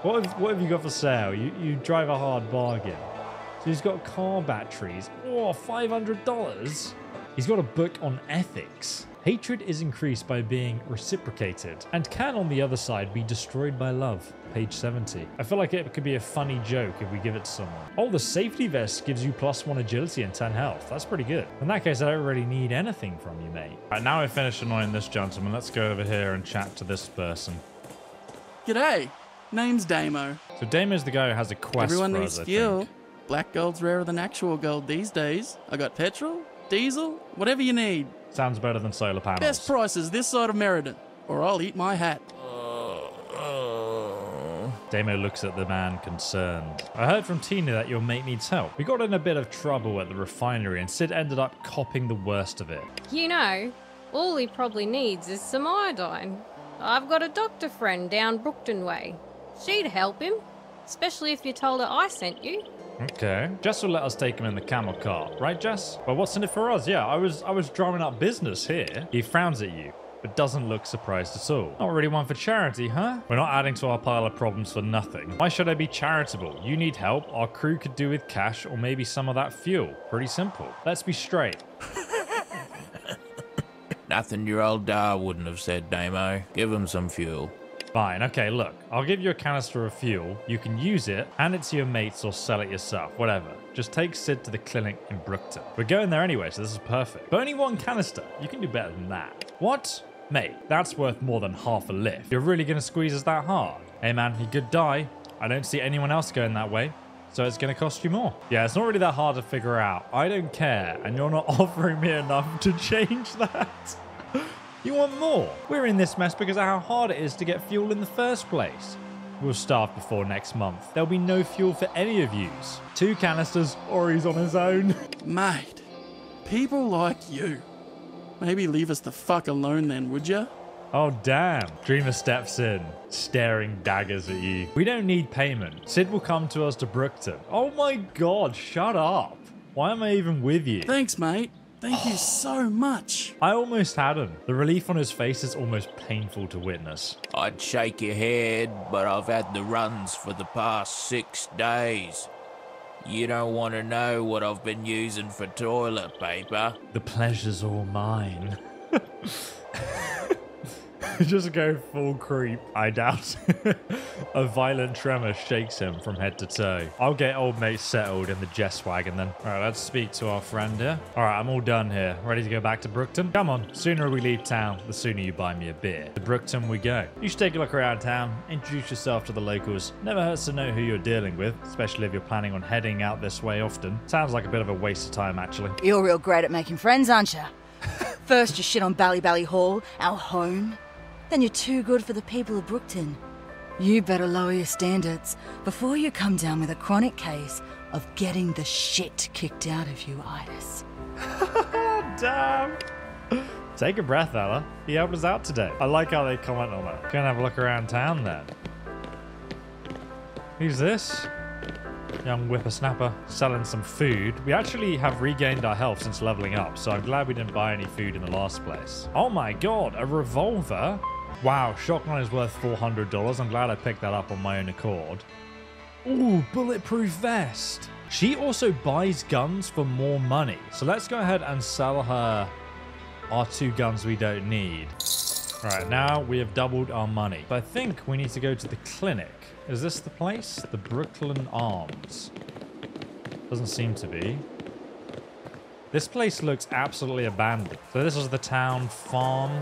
A: What have you got for sale? You drive a hard bargain. So he's got car batteries. Oh, $500. He's got a book on ethics. Hatred is increased by being reciprocated and can, on the other side, be destroyed by love. Page 70. I feel like it could be a funny joke if we give it to someone. Oh, the safety vest gives you +1 agility and 10 health. That's pretty good. In that case, I don't really need anything from you, mate. Right, now I've finished annoying this gentleman. Let's go over here and chat to this person.
I: G'day. Name's Damo.
A: So Damo's the guy who has a quest
I: Everyone
A: for
I: needs
A: us, I
I: fuel.
A: think.
I: Black gold's rarer than actual gold these days. I got petrol, diesel, whatever you need.
A: Sounds better than solar panels.
I: Best prices this side of Meriden, or I'll eat my hat.
A: Damo looks at the man concerned. I heard from Tina that your mate needs help. We got in a bit of trouble at the refinery and Sid ended up copping the worst of it.
J: You know, all he probably needs is some iodine. I've got a doctor friend down Brookton way. She'd help him, especially if you told her I sent you.
A: Okay. Jess will let us take him in the camel cart, right, Jess? Well, what's in it for us? Yeah, I was drumming up business here. He frowns at you, but doesn't look surprised at all. Not really one for charity, huh? We're not adding to our pile of problems for nothing. Why should I be charitable? You need help, our crew could do with cash or maybe some of that fuel. Pretty simple. Let's be straight.
H: Nothing your old Dar wouldn't have said, Damo. Give him some fuel.
A: Fine, okay, look. I'll give you a canister of fuel. You can use it, hand it to your mates, or sell it yourself. Whatever. Just take Sid to the clinic in Brookton. We're going there anyway, so this is perfect. But only 1 canister. You can do better than that. What? Mate, that's worth more than half a lift. You're really going to squeeze us that hard? Hey man, he could die. I don't see anyone else going that way. So it's going to cost you more. Yeah, it's not really that hard to figure out. I don't care, and you're not offering me enough to change that. You want more? We're in this mess because of how hard it is to get fuel in the first place. We'll starve before next month. There'll be no fuel for any of yous. 2 canisters, or he's on his own.
I: Mate, people like you. Maybe leave us the fuck alone then, would ya?
A: Oh, damn. Dreamer steps in, staring daggers at you. We don't need payment. Sid will come to us to Brookton. Oh my god, shut up. Why am I even with you?
I: Thanks, mate. Thank you so much.
A: I almost had him. The relief on his face is almost painful to witness.
H: I'd shake your head, but I've had the runs for the past 6 days. You don't want to know what I've been using for toilet paper.
A: The pleasure's all mine. Just go full creep. I doubt. A violent tremor shakes him from head to toe. I'll get old mate settled in the Jess wagon then. All right, let's speak to our friend here. All right, I'm all done here. Ready to go back to Brookton? Come on. Sooner we leave town, the sooner you buy me a beer. To Brookton we go. You should take a look around town. Introduce yourself to the locals. Never hurts to know who you're dealing with, especially if you're planning on heading out this way often. Sounds like a bit of a waste of time, actually.
D: You're real great at making friends, aren't you? First you shit on Bally Hall, our home. Then you're too good for the people of Brookton. You better lower your standards before you come down with a chronic case of getting the shit kicked out of you, Itis.
A: Damn. Take a breath, Ella. He helped us out today. I like how they comment on it. Gonna have a look around town then. Who's this? Young whippersnapper selling some food. We actually have regained our health since leveling up, so I'm glad we didn't buy any food in the last place. Oh my god, a revolver? Wow, shotgun is worth $400. I'm glad I picked that up on my own accord. Ooh, bulletproof vest. She also buys guns for more money. So let's go ahead and sell her our 2 guns we don't need. Right, now we have doubled our money. But I think we need to go to the clinic. Is this the place? The Brooklyn Arms. Doesn't seem to be. This place looks absolutely abandoned. So this is the town farm.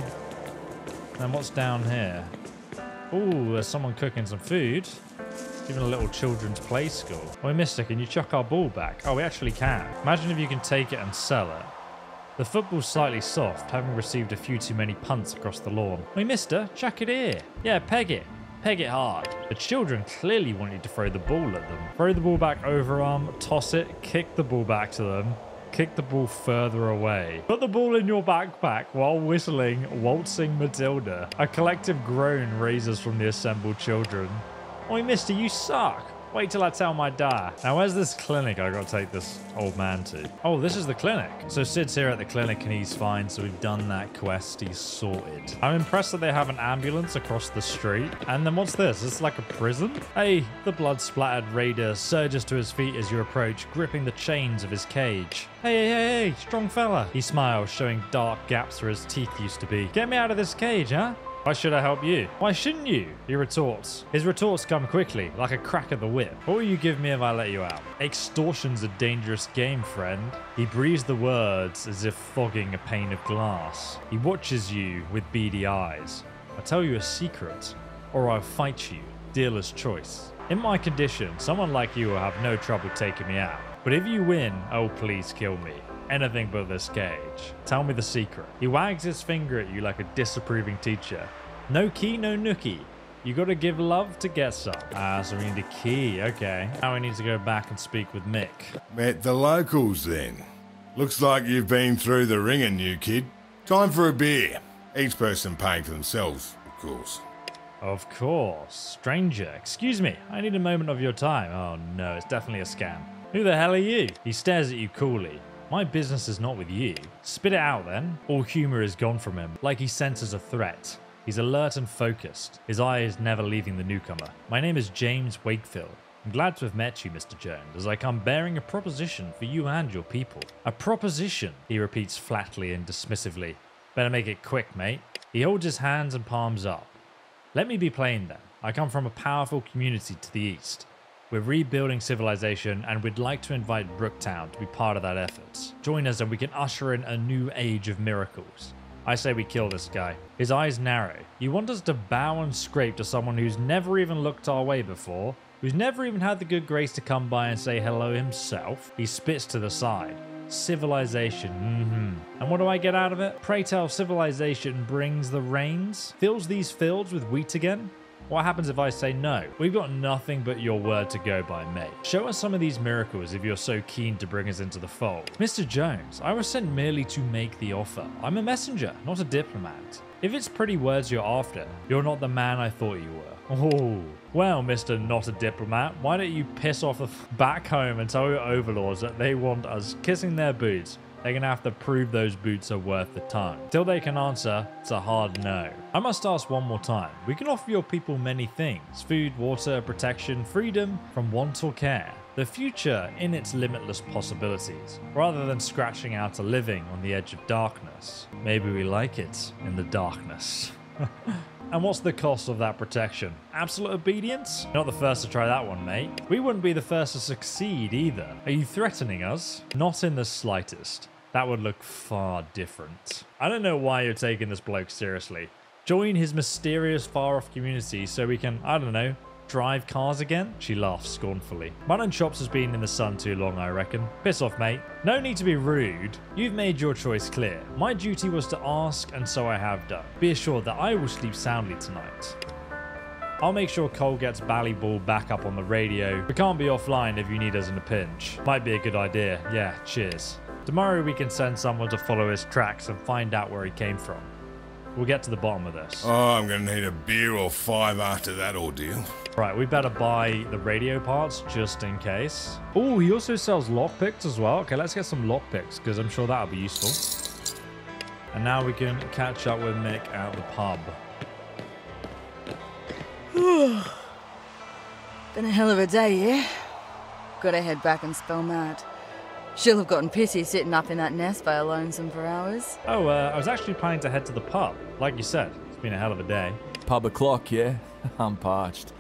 A: And what's down here? Ooh, there's someone cooking some food. Even a little children's play school. Oh, mister, can you chuck our ball back? Oh, we actually can. Imagine if you can take it and sell it. The football's slightly soft, having received a few too many punts across the lawn. Hey, mister, chuck it here. Yeah, peg it. Peg it hard. The children clearly want you to throw the ball at them. Throw the ball back overarm, toss it, kick the ball back to them, kick the ball further away. Put the ball in your backpack while whistling Waltzing Matilda. A collective groan raises from the assembled children. Oi, mister, you suck. Wait till I tell my dad. Now, where's this clinic I gotta take this old man to? Oh, this is the clinic. So Sid's here at the clinic and he's fine. So we've done that quest. He's sorted. I'm impressed that they have an ambulance across the street. And then what's this? It's like a prison? Hey, the blood-splattered raider surges to his feet as you approach, gripping the chains of his cage. Hey, strong fella. He smiles, showing dark gaps where his teeth used to be. Get me out of this cage, huh? Why should I help you? Why shouldn't you? He retorts. His retorts come quickly, like a crack of the whip. What will you give me if I let you out? Extortion's a dangerous game, friend. He breathes the words as if fogging a pane of glass. He watches you with beady eyes. I'll tell you a secret, or I'll fight you. Dealer's choice. In my condition, someone like you will have no trouble taking me out. But if you win, oh please kill me. Anything but this cage. Tell me the secret. He wags his finger at you like a disapproving teacher. No key, no nookie. You gotta give love to get some. So we need a key. Okay. Now we need to go back and speak with Mick.
G: Met the locals then. Looks like you've been through the ringer, new kid. Time for a beer. Each person paying for themselves, of course.
A: Of course. Stranger, excuse me. I need a moment of your time. Oh no, it's definitely a scam. Who the hell are you? He stares at you coolly. My business is not with you. Spit it out then. All humor is gone from him, like he senses a threat. He's alert and focused, his eyes never leaving the newcomer. My name is James Wakefield. I'm glad to have met you, Mr. Jones, as I come bearing a proposition for you and your people. A proposition, he repeats flatly and dismissively. Better make it quick, mate. He holds his hands and palms up. Let me be plain then. I come from a powerful community to the east. We're rebuilding civilization and we'd like to invite Brooktown to be part of that effort. Join us and we can usher in a new age of miracles. I say we kill this guy. His eyes narrow. You want us to bow and scrape to someone who's never even looked our way before? Who's never even had the good grace to come by and say hello himself? He spits to the side. Civilization, And what do I get out of it? Pray tell, civilization brings the rains? Fills these fields with wheat again? What happens if I say no? We've got nothing but your word to go by, mate. Show us some of these miracles if you're so keen to bring us into the fold. Mr. Jones, I was sent merely to make the offer. I'm a messenger, not a diplomat. If it's pretty words you're after, you're not the man I thought you were. Oh, well, Mr. Not a Diplomat, why don't you piss off back home and tell your overlords that they want us kissing their boots? They're going to have to prove those boots are worth the time. Till they can answer, it's a hard no. I must ask one more time. We can offer your people many things. Food, water, protection, freedom from want or care. The future in its limitless possibilities, rather than scratching out a living on the edge of darkness. Maybe we like it in the darkness. And what's the cost of that protection? Absolute obedience? You're not the first to try that one, mate. We wouldn't be the first to succeed either. Are you threatening us? Not in the slightest. That would look far different. I don't know why you're taking this bloke seriously. Join his mysterious far-off community so we can, I don't know, drive cars again? She laughs scornfully. Mutton chops has been in the sun too long, I reckon. Piss off, mate. No need to be rude. You've made your choice clear. My duty was to ask, and so I have done. Be assured that I will sleep soundly tonight. I'll make sure Cole gets Ballyball back up on the radio. We can't be offline if you need us in a pinch. Might be a good idea. Yeah, cheers. Tomorrow we can send someone to follow his tracks and find out where he came from. We'll get to the bottom of this.
G: Oh, I'm gonna need a beer or 5 after that ordeal.
A: Right, we better buy the radio parts just in case. Oh, he also sells lockpicks as well. Okay, let's get some lockpicks because I'm sure that'll be useful. And now we can catch up with Mick at the pub.
D: Been a hell of a day, yeah? Gotta head back and spell mad. She'll have gotten pissy sitting up in that nest by a lonesome for hours.
A: Oh, I was actually planning to head to the pub. Like you said, it's been a hell of a day.
C: Pub o'clock, yeah? I'm parched.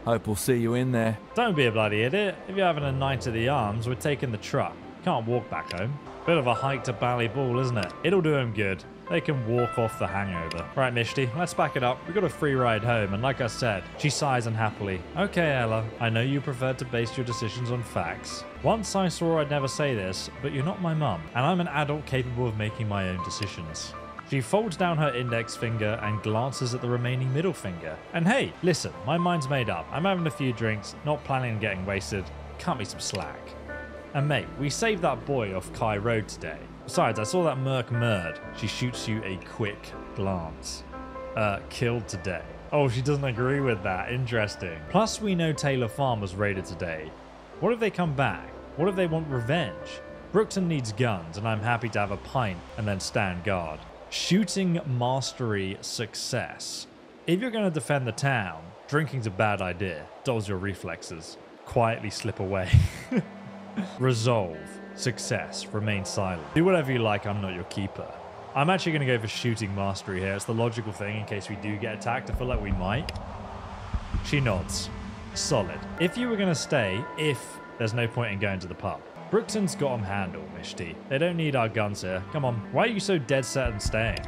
C: Hope we'll see you in there.
A: Don't be a bloody idiot. If you're having a night at the Arms, we're taking the truck. Can't walk back home. Bit of a hike to Ballyball, isn't it? It'll do him good. They can walk off the hangover. Right, Mishti, let's back it up. We got a free ride home, and like I said, she sighs unhappily. Okay, Ella, I know you prefer to base your decisions on facts. Once I swore I'd never say this, but you're not my mum, and I'm an adult capable of making my own decisions. She folds down her index finger and glances at the remaining middle finger. And hey, listen, my mind's made up. I'm having a few drinks, not planning on getting wasted. Cut me some slack. And mate, we saved that boy off Kai Road today. Besides, I saw that merc murd. She shoots you a quick glance. Killed today. Oh, she doesn't agree with that. Interesting. Plus, we know Taylor Farm was raided today. What if they come back? What if they want revenge? Brookton needs guns, and I'm happy to have a pint and then stand guard. Shooting mastery success. If you're going to defend the town, drinking's a bad idea. Dulls your reflexes. Quietly slip away. Resolve. Success. Remain silent. Do whatever you like, I'm not your keeper. I'm actually going to go for shooting mastery here. It's the logical thing in case we do get attacked. I feel like we might. She nods. Solid. If you were going to stay, there's no point in going to the pub. Brookton's got them handled, Mishti. They don't need our guns here. Come on. Why are you so dead set on staying?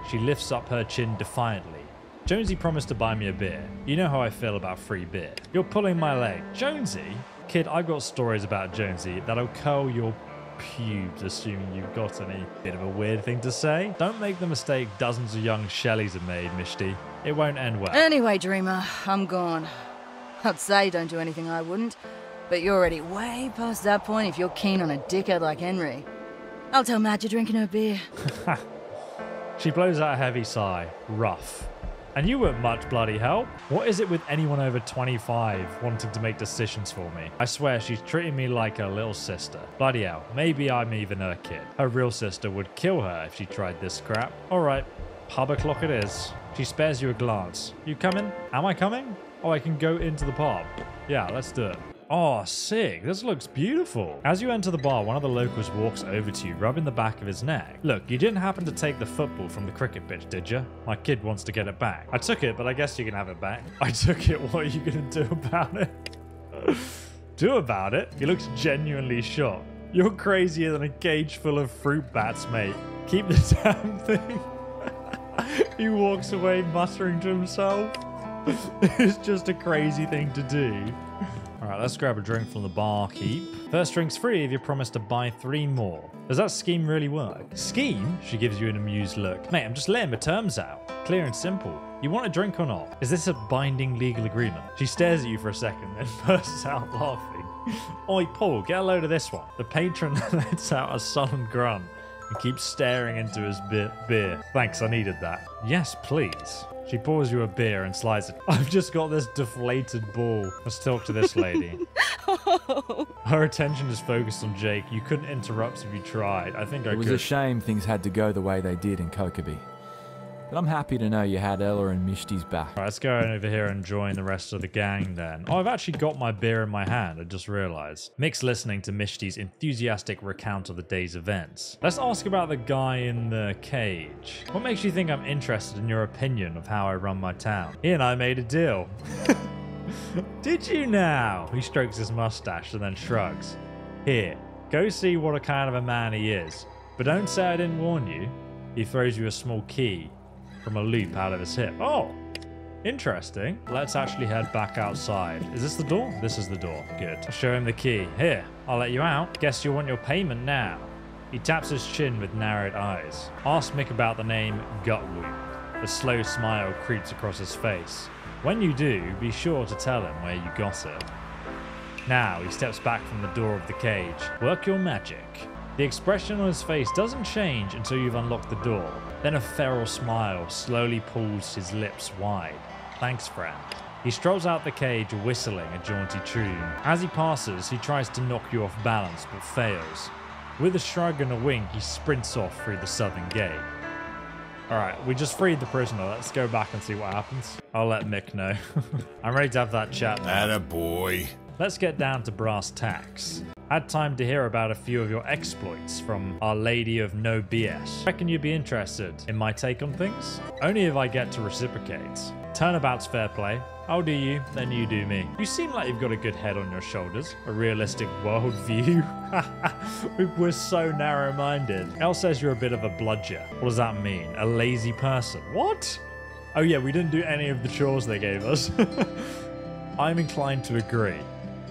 A: She lifts up her chin defiantly. Jonesy promised to buy me a beer. You know how I feel about free beer. You're pulling my leg. Jonesy? Kid, I've got stories about Jonesy that'll curl your pubes, assuming you've got any. Bit of a weird thing to say. Don't make the mistake dozens of young Shelleys have made, Mishti. It won't end well.
D: Anyway, Dreamer, I'm gone. I'd say don't do anything I wouldn't, but you're already way past that point if you're keen on a dickhead like Henry. I'll tell Matt you're drinking her beer.
A: She blows out a heavy sigh. Rough. And you weren't much bloody help. What is it with anyone over 25 wanting to make decisions for me? I swear she's treating me like a little sister. Bloody hell, maybe I'm even her kid. Her real sister would kill her if she tried this crap. Alright, pub o'clock it is. She spares you a glance. You coming? Am I coming? Oh, I can go into the pub. Yeah, let's do it. Oh, sick. This looks beautiful. As you enter the bar, one of the locals walks over to you, rubbing the back of his neck. Look, you didn't happen to take the football from the cricket pitch, did you? My kid wants to get it back. I took it, but I guess you can have it back. I took it. What are you going to do about it? Do about it? He looks genuinely shocked. You're crazier than a cage full of fruit bats, mate. Keep the damn thing. He walks away muttering to himself. It's just a crazy thing to do. Alright, let's grab a drink from the barkeep. First drink's free if you promise to buy 3 more. Does that scheme really work? Scheme? She gives you an amused look. Mate, I'm just laying my terms out. Clear and simple. You want a drink or not? Is this a binding legal agreement? She stares at you for a second, then bursts out laughing. Oi, Paul, get a load of this one. The patron lets out a sullen grunt and keeps staring into his beer. Thanks, I needed that. Yes, please. She pours you a beer and slides it. I've just got this deflated ball. Let's talk to this lady. Her attention is focused on Jake. You couldn't interrupt if you tried. I think I could.
C: It was a shame things had to go the way they did in Kokobi. But I'm happy to know you had Ella and Mishti's back.
A: All right, let's go over here and join the rest of the gang then. Oh, I've actually got my beer in my hand, I just realized. Mick's listening to Mishti's enthusiastic recount of the day's events. Let's ask about the guy in the cage. What makes you think I'm interested in your opinion of how I run my town? He and I made a deal. Did you now? He strokes his mustache and then shrugs. Here, go see what a kind of a man he is. But don't say I didn't warn you. He throws you a small key from a loop out of his hip. Oh, interesting. Let's actually head back outside. Is this the door? This is the door. Good. Show him the key. Here, I'll let you out. Guess you want your payment now. He taps his chin with narrowed eyes. Ask Mick about the name Gutwood. A slow smile creeps across his face. When you do, be sure to tell him where you got it. Now he steps back from the door of the cage. Work your magic. The expression on his face doesn't change until you've unlocked the door. Then a feral smile slowly pulls his lips wide. Thanks, friend. He strolls out the cage whistling a jaunty tune. As he passes, he tries to knock you off balance but fails. With a shrug and a wink, he sprints off through the southern gate. Alright, we just freed the prisoner. Let's go back and see what happens. I'll let Mick know. I'm ready to have that chat now.
G: Attaboy.
A: Let's get down to brass tacks. Had time to hear about a few of your exploits from Our Lady of No BS. Reckon you'd be interested in my take on things? Only if I get to reciprocate. Turnabout's fair play. I'll do you, then you do me. You seem like you've got a good head on your shoulders. A realistic worldview. We're so narrow-minded. Elle says you're a bit of a bludger. What does that mean? A lazy person. What? Oh yeah, we didn't do any of the chores they gave us. I'm inclined to agree.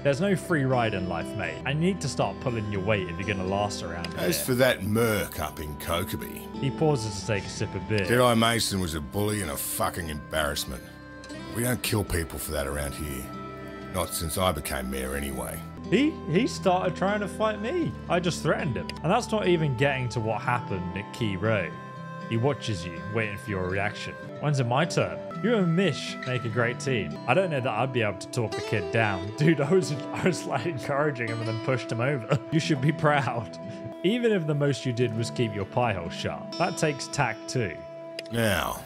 A: There's no free ride in life, mate. I need to start pulling your weight if you're gonna last around here.
G: As for that merc up in Kokoby,
A: He pauses to take a sip of beer.
G: Deadeye Mason was a bully and a fucking embarrassment. We don't kill people for that around here. Not since I became mayor anyway.
A: He started trying to fight me. I just threatened him. And that's not even getting to what happened at Key Row. He watches you, waiting for your reaction. When's it my turn? You and Mish make a great team. I don't know that I'd be able to talk the kid down. Dude, I was like encouraging him and then pushed him over. You should be proud. Even if the most you did was keep your pie hole shut. That takes tact too.
G: Now,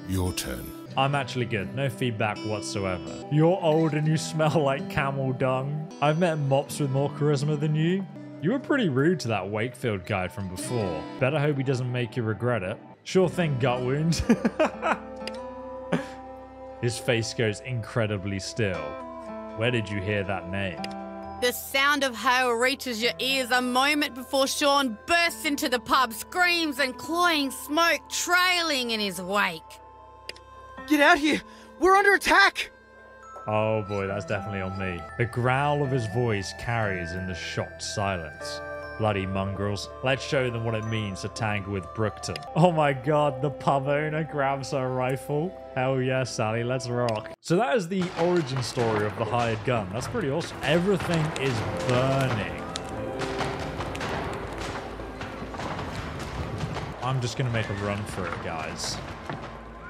G: your turn.
A: I'm actually good. No feedback whatsoever. You're old and you smell like camel dung. I've met mops with more charisma than you. You were pretty rude to that Wakefield guy from before. Better hope he doesn't make you regret it. Sure thing, gut wound. His face goes incredibly still. Where did you hear that name?
B: The sound of hail reaches your ears a moment before Sean bursts into the pub, screams and cloying smoke trailing in his wake.
E: Get out here! We're under attack!
A: Oh boy, that's definitely on me. The growl of his voice carries in the shocked silence. Bloody mongrels. Let's show them what it means to tangle with Brookton. Oh my god, the pub owner grabs her rifle. Hell yeah, Sally, let's rock. So that is the origin story of the hired gun. That's pretty awesome. Everything is burning. I'm just gonna make a run for it, guys.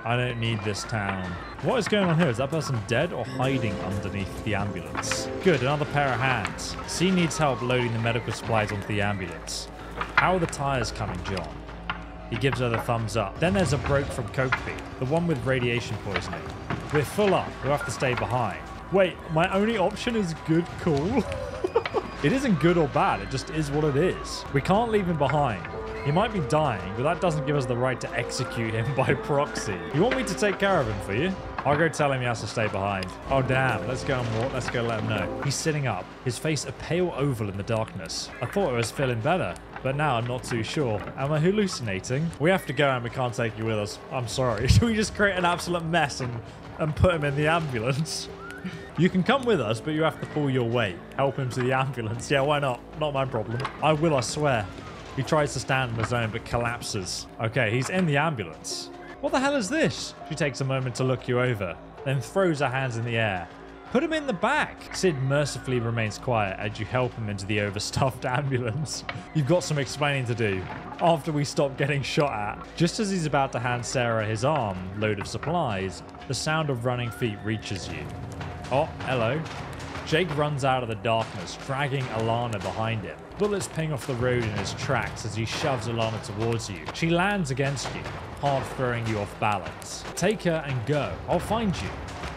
A: I don't need this town. What is going on here? Is that person dead or hiding underneath the ambulance? Good, another pair of hands. C needs help loading the medical supplies onto the ambulance. How are the tires coming, John? He gives her the thumbs up. Then there's a broke from Kokoby, the one with radiation poisoning. We're full up. We'll have to stay behind. Wait, my only option is good, cool? It isn't good or bad. It just is what it is. We can't leave him behind. He might be dying, but that doesn't give us the right to execute him by proxy. You want me to take care of him for you? I'll go tell him he has to stay behind. Oh damn, let's go and walk. Let's go let him know. He's sitting up, his face a pale oval in the darkness. I thought it was feeling better, but now I'm not too sure. Am I hallucinating? We have to go and we can't take you with us. I'm sorry. Should we just create an absolute mess and put him in the ambulance? You can come with us, but you have to pull your weight. Help him to the ambulance. Yeah, why not? Not my problem. I will, I swear. He tries to stand on his own, but collapses. Okay, he's in the ambulance. What the hell is this? She takes a moment to look you over, then throws her hands in the air. Put him in the back. Sid mercifully remains quiet as you help him into the overstuffed ambulance. You've got some explaining to do after we stop getting shot at. Just as he's about to hand Sarah his arm load of supplies, the sound of running feet reaches you. Oh, hello. Jake runs out of the darkness, dragging Alana behind him. Bullets ping off the road in his tracks as he shoves Alana towards you. She lands against you, hard throwing you off balance. Take her and go. I'll find you.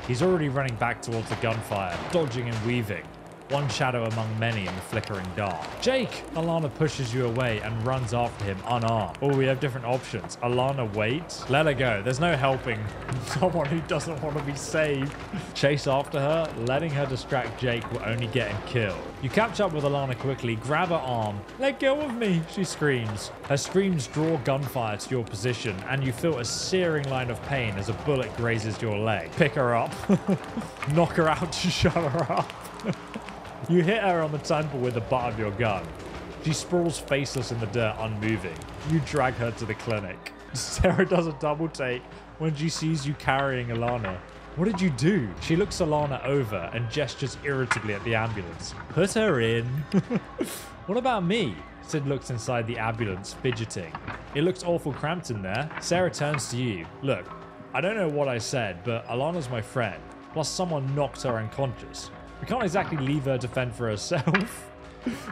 A: He's already running back towards the gunfire, dodging and weaving. One shadow among many in the flickering dark. Jake! Alana pushes you away and runs after him unarmed. Oh, we have different options. Alana waits. Let her go. There's no helping someone who doesn't want to be saved. Chase after her. Letting her distract Jake will only get him killed. You catch up with Alana quickly, grab her arm. Let go of me, she screams. Her screams draw gunfire to your position, and you feel a searing line of pain as a bullet grazes your leg. Pick her up. Knock her out to shut her up. You hit her on the temple with the butt of your gun. She sprawls faceless in the dirt, unmoving. You drag her to the clinic. Sarah does a double take when she sees you carrying Alana. What did you do? She looks Alana over and gestures irritably at the ambulance. Put her in. What about me? Sid looks inside the ambulance, fidgeting. It looks awful cramped in there. Sarah turns to you. Look, I don't know what I said, but Alana's my friend. Plus someone knocked her unconscious. We can't exactly leave her to fend for herself.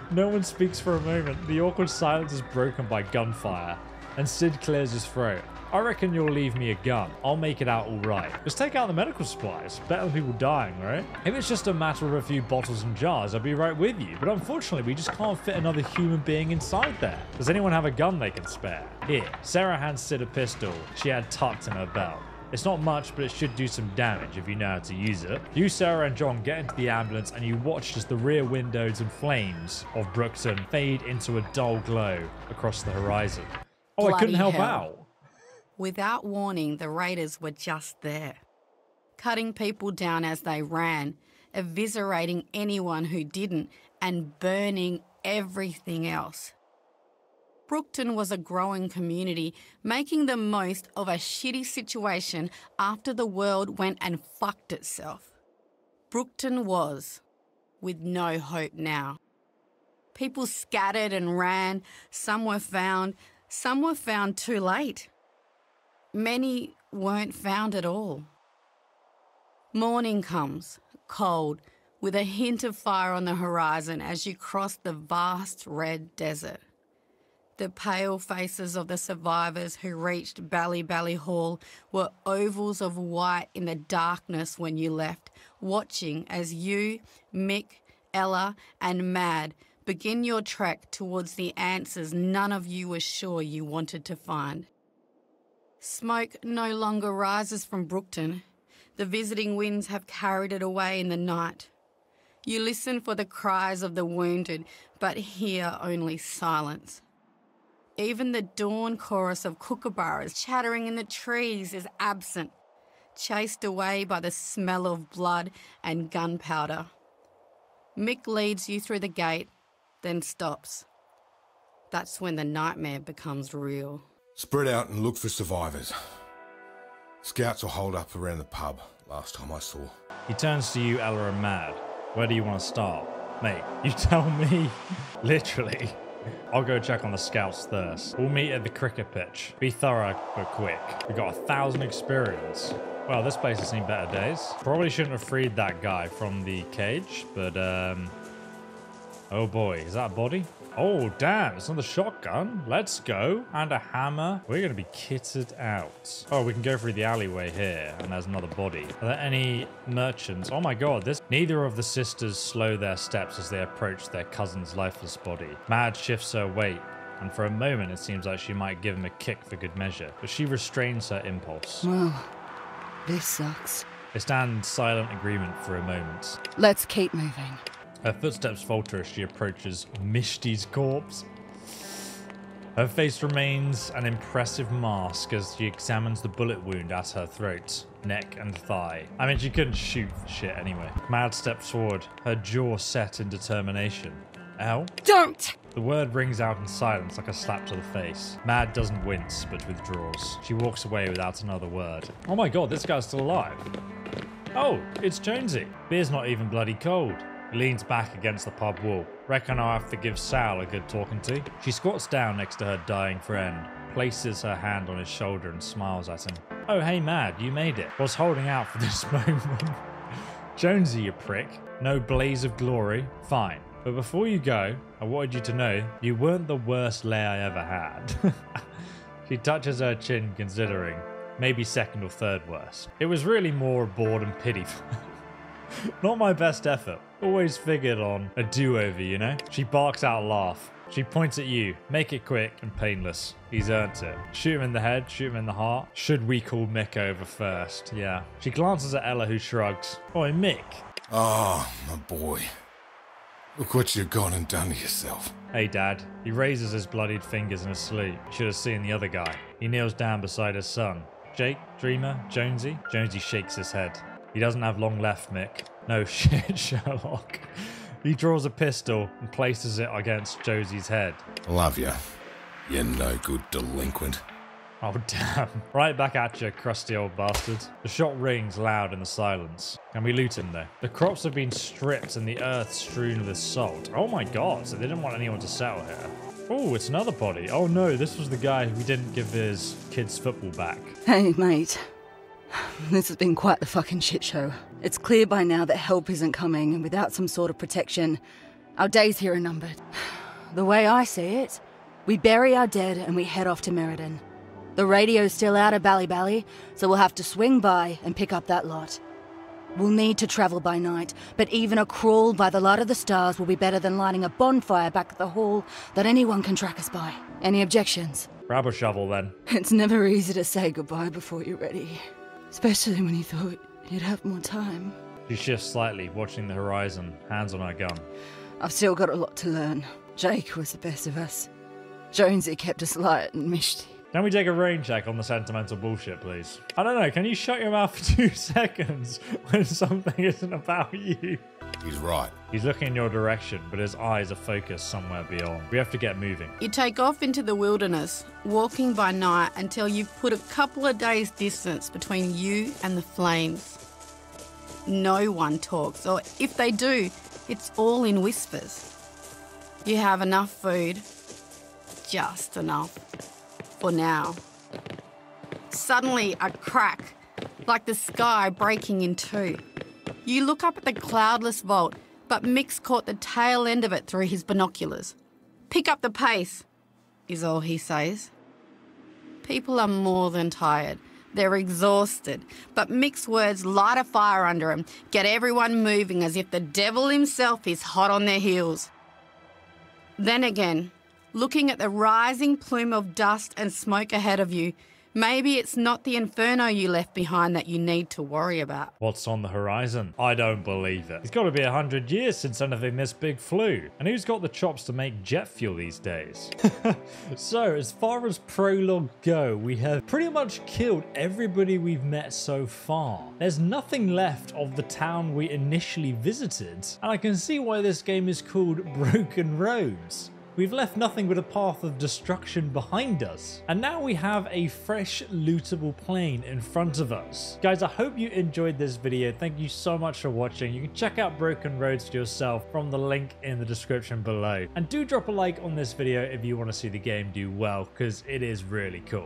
A: No one speaks for a moment. The awkward silence is broken by gunfire, and Sid clears his throat. I reckon you'll leave me a gun. I'll make it out all right. Just take out the medical supplies. Better than people dying, right? If it's just a matter of a few bottles and jars, I'll be right with you. But unfortunately, we just can't fit another human being inside there. Does anyone have a gun they can spare? Here. Sarah hands Sid a pistol she had tucked in her belt. It's not much, but it should do some damage if you know how to use it. You, Sarah, and John get into the ambulance and you watch as the rear windows and flames of Brookton fade into a dull glow across the horizon. Oh, I couldn't help out.
B: Without warning, the raiders were just there, cutting people down as they ran, eviscerating anyone who didn't, and burning everything else. Brookton was a growing community, making the most of a shitty situation after the world went and fucked itself. Brookton was, with no hope now. People scattered and ran, some were found too late. Many weren't found at all. Morning comes, cold, with a hint of fire on the horizon as you cross the vast red desert. The pale faces of the survivors who reached Bally Hall were ovals of white in the darkness when you left, watching as you, Mick, Ella, and Mad begin your trek towards the answers none of you were sure you wanted to find. Smoke no longer rises from Brookton. The visiting winds have carried it away in the night. You listen for the cries of the wounded, but hear only silence. Even the dawn chorus of kookaburras chattering in the trees is absent, chased away by the smell of blood and gunpowder. Mick leads you through the gate, then stops. That's when the nightmare becomes real.
G: Spread out and look for survivors. Scouts will hold up around the pub, last time I saw.
A: He turns to you, Ella and Mad. Where do you want to start? Mate, you tell me. Literally. I'll go check on the scouts first. We'll meet at the cricket pitch. Be thorough, but quick. We got 1,000 experience. Well, this place has seen better days. Probably shouldn't have freed that guy from the cage, but oh boy, is that a body? Oh, damn, it's another shotgun. Let's go. And a hammer. We're going to be kitted out. Oh, we can go through the alleyway here, and there's another body. Are there any merchants? Oh my god, neither of the sisters slow their steps as they approach their cousin's lifeless body. Mad shifts her weight, and for a moment it seems like she might give him a kick for good measure, but she restrains her impulse.
D: Well, this sucks.
A: They stand in silent agreement for a moment.
D: Let's keep moving.
A: Her footsteps falter as she approaches Mishti's corpse. Her face remains an impressive mask as she examines the bullet wound at her throat, neck, and thigh. I mean, she couldn't shoot for shit anyway. Mad steps forward, her jaw set in determination. Elle?
D: Don't!
A: The word rings out in silence like a slap to the face. Mad doesn't wince, but withdraws. She walks away without another word. Oh my god, this guy's still alive. Oh, it's Jonesy. Beer's not even bloody cold. He leans back against the pub wall. Reckon I'll have to give Sal a good talking to. She squats down next to her dying friend, places her hand on his shoulder and smiles at him. Oh, hey Mad, you made it. Was holding out for this moment. Jonesy, you prick. No blaze of glory. Fine. But before you go, I wanted you to know you weren't the worst lay I ever had. She touches her chin, considering. Maybe second or third worst. It was really more bored and pity. Not my best effort. Always figured on a do-over, you know? She barks out a laugh. She points at you. Make it quick and painless. He's earned it. Shoot him in the head, shoot him in the heart. Should we call Mick over first? Yeah. She glances at Ella, who shrugs. Oi, Mick.
G: Ah, my boy. Look what you've gone and done to yourself.
A: Hey, Dad. He raises his bloodied fingers in his sleep. You should have seen the other guy. He kneels down beside his son. Jake, Dreamer, Jonesy? Jonesy shakes his head. He doesn't have long left, Mick. No shit, Sherlock. He draws a pistol and places it against Josie's head.
G: Love you, you no-good delinquent.
A: Oh, damn. Right back at you, crusty old bastard. The shot rings loud in the silence. Can we loot him, though? The crops have been stripped and the earth strewn with salt. Oh my god, so they didn't want anyone to settle here. Oh, it's another body. Oh no, this was the guy who didn't give his kids football back.
D: Hey, mate. This has been quite the fucking shit show. It's clear by now that help isn't coming, and without some sort of protection, our days here are numbered. The way I see it, we bury our dead and we head off to Meriden. The radio's still out of Ballybally, so we'll have to swing by and pick up that lot. We'll need to travel by night, but even a crawl by the light of the stars will be better than lighting a bonfire back at the hall that anyone can track us by. Any objections?
A: Grab a shovel, then.
D: It's never easy to say goodbye before you're ready. Especially when you thought you'd have more time.
A: She shifts slightly, watching the horizon, hands on her gun.
D: I've still got a lot to learn. Jake was the best of us. Jonesy kept us light and misty.
A: Can we take a rain check on the sentimental bullshit, please? I don't know, can you shut your mouth for 2 seconds when something isn't about you?
G: He's right.
A: He's looking in your direction, but his eyes are focused somewhere beyond. We have to get moving.
B: You take off into the wilderness, walking by night until you've put a couple of days' distance between you and the flames. No one talks, or if they do, it's all in whispers. You have enough food, just enough. For now. Suddenly, a crack, like the sky breaking in two. You look up at the cloudless vault, but Mick's caught the tail end of it through his binoculars. Pick up the pace, is all he says. People are more than tired. They're exhausted, but Mick's words light a fire under him, get everyone moving as if the devil himself is hot on their heels. Then again, looking at the rising plume of dust and smoke ahead of you, maybe it's not the inferno you left behind that you need to worry about.
A: What's on the horizon? I don't believe it. It's got to be 100 years since anything this big flew. And who's got the chops to make jet fuel these days? So, as far as prologue go, we have pretty much killed everybody we've met so far. There's nothing left of the town we initially visited, and I can see why this game is called Broken Roads. We've left nothing but a path of destruction behind us. And now we have a fresh, lootable plain in front of us. Guys, I hope you enjoyed this video. Thank you so much for watching. You can check out Broken Roads for yourself from the link in the description below. And do drop a like on this video if you want to see the game do well, because it is really cool.